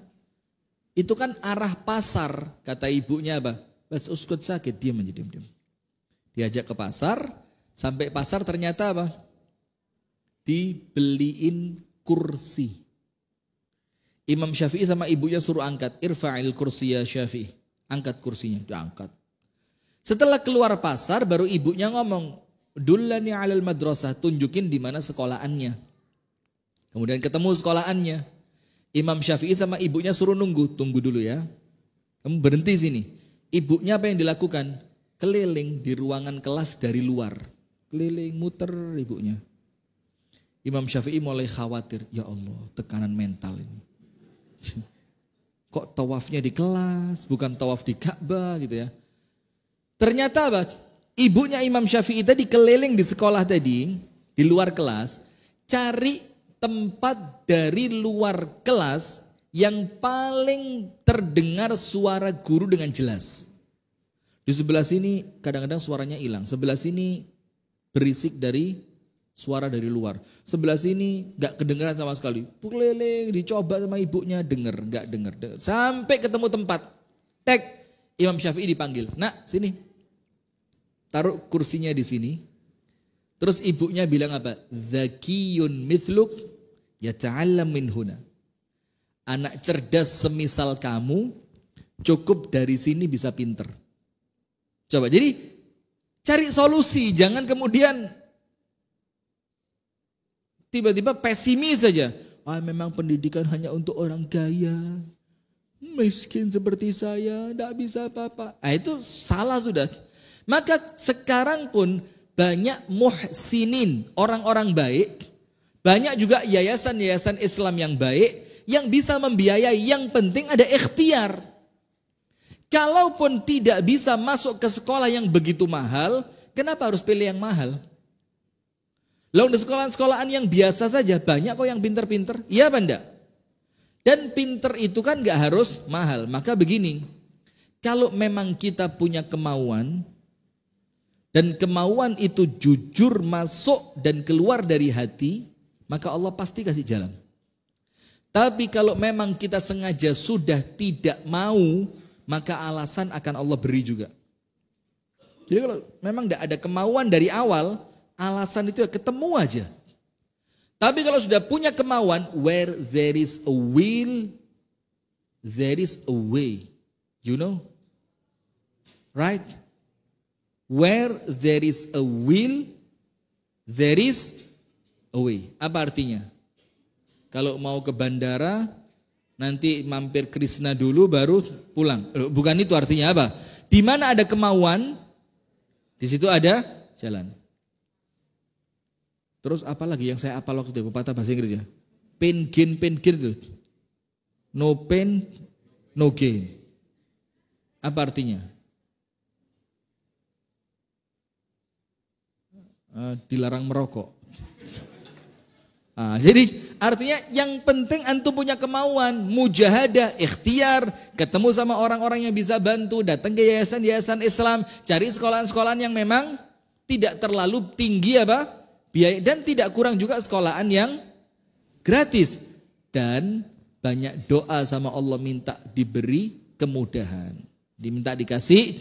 Itu kan arah pasar, kata ibunya apa? Bas uskut sakit, diam aja, diam. Diajak ke pasar, sampai pasar ternyata apa? Dibeliin kursi. Imam Syafi'i sama ibunya suruh angkat, irfa'il kursi ya Syafi'i. Angkat kursinya, diangkat. Setelah keluar pasar baru ibunya ngomong, dullani alal madrasah, tunjukin di mana sekolahannya. Kemudian ketemu sekolahannya. Imam Syafi'i sama ibunya suruh nunggu, tunggu dulu ya. Kamu berhenti sini. Ibunya apa yang dilakukan? Keliling di ruangan kelas dari luar. Keliling muter ibunya. Imam Syafi'i mulai khawatir, ya Allah, tekanan mental ini. Kok tawafnya di kelas, bukan tawaf di Ka'bah gitu ya. Ternyata apa? Ibunya Imam Syafi'i tadi keliling di sekolah tadi, di luar kelas, cari tempat dari luar kelas yang paling terdengar suara guru dengan jelas. Di sebelah sini kadang-kadang suaranya hilang, sebelah sini berisik dari suara dari luar. Sebelah sini gak kedengeran sama sekali. Keliling, dicoba sama ibunya, gak denger. Sampai ketemu tempat, tek, Imam Syafi'i dipanggil, nak sini. Taruh kursinya di sini. Terus ibunya bilang apa? Zakiyun mithluk yata'allam min huna. Anak cerdas semisal kamu cukup dari sini bisa pinter. Coba jadi cari solusi, jangan kemudian tiba-tiba pesimis saja. Ah, memang pendidikan hanya untuk orang kaya. Miskin seperti saya, tidak bisa apa-apa. Ah, itu salah sudah. Maka sekarang pun banyak muhsinin, orang-orang baik, banyak juga yayasan-yayasan Islam yang baik, yang bisa membiayai, yang penting ada ikhtiar. Kalaupun tidak bisa masuk ke sekolah yang begitu mahal, kenapa harus pilih yang mahal? Lalu di sekolahan-sekolahan yang biasa saja, banyak kok yang pinter-pinter, iya apa enggak? Dan pinter itu kan gak harus mahal, maka begini, kalau memang kita punya kemauan, dan kemauan itu jujur masuk dan keluar dari hati, maka Allah pasti kasih jalan. Tapi kalau memang kita sengaja sudah tidak mau, maka alasan akan Allah beri juga. Jadi kalau memang tidak ada kemauan dari awal, alasan itu ya ketemu aja. Tapi kalau sudah punya kemauan, where there is a will, there is a way. You know? Right? Where there is a will, there is a way. Apa artinya? Kalau mau ke bandara, nanti mampir Krishna dulu baru pulang. Bukan itu artinya apa? Di mana ada kemauan, di situ ada jalan. Terus apa lagi yang saya apal waktu itu, pepatah bahasa Inggrisnya? Pain gain itu. No pain, no gain. Apa artinya? Dilarang merokok. Jadi artinya yang penting antum punya kemauan, mujahadah, ikhtiar, ketemu sama orang-orang yang bisa bantu, datang ke yayasan-yayasan Islam, cari sekolahan-sekolahan yang memang tidak terlalu tinggi biaya dan tidak kurang juga sekolahan yang gratis, dan banyak doa sama Allah, minta diberi kemudahan, diminta dikasih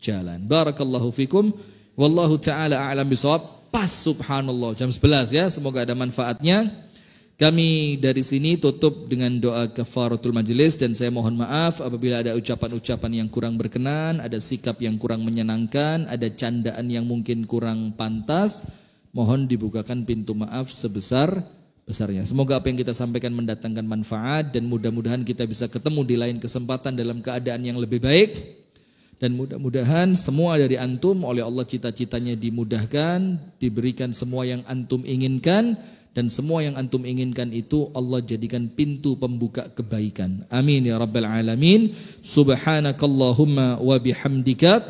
jalan. Barakallahu fikum, wallahu taala a'lam bishawab. Pas subhanallah jam 11 ya, semoga ada manfaatnya. Kami dari sini tutup dengan doa kafaratul majelis, dan saya mohon maaf apabila ada ucapan-ucapan yang kurang berkenan, ada sikap yang kurang menyenangkan, ada candaan yang mungkin kurang pantas. Mohon dibukakan pintu maaf sebesar-besarnya. Semoga apa yang kita sampaikan mendatangkan manfaat, dan mudah-mudahan kita bisa ketemu di lain kesempatan dalam keadaan yang lebih baik. Dan mudah-mudahan semua dari antum oleh Allah cita-citanya dimudahkan, diberikan semua yang antum inginkan, dan semua yang antum inginkan itu Allah jadikan pintu pembuka kebaikan. Amin ya rabbal alamin. Subhanakallahumma wa bihamdika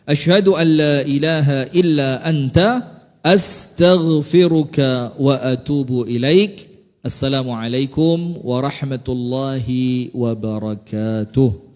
asyhadu an la ilaha illa anta astaghfiruka wa atubu ilaik. Assalamualaikum warahmatullahi wabarakatuh.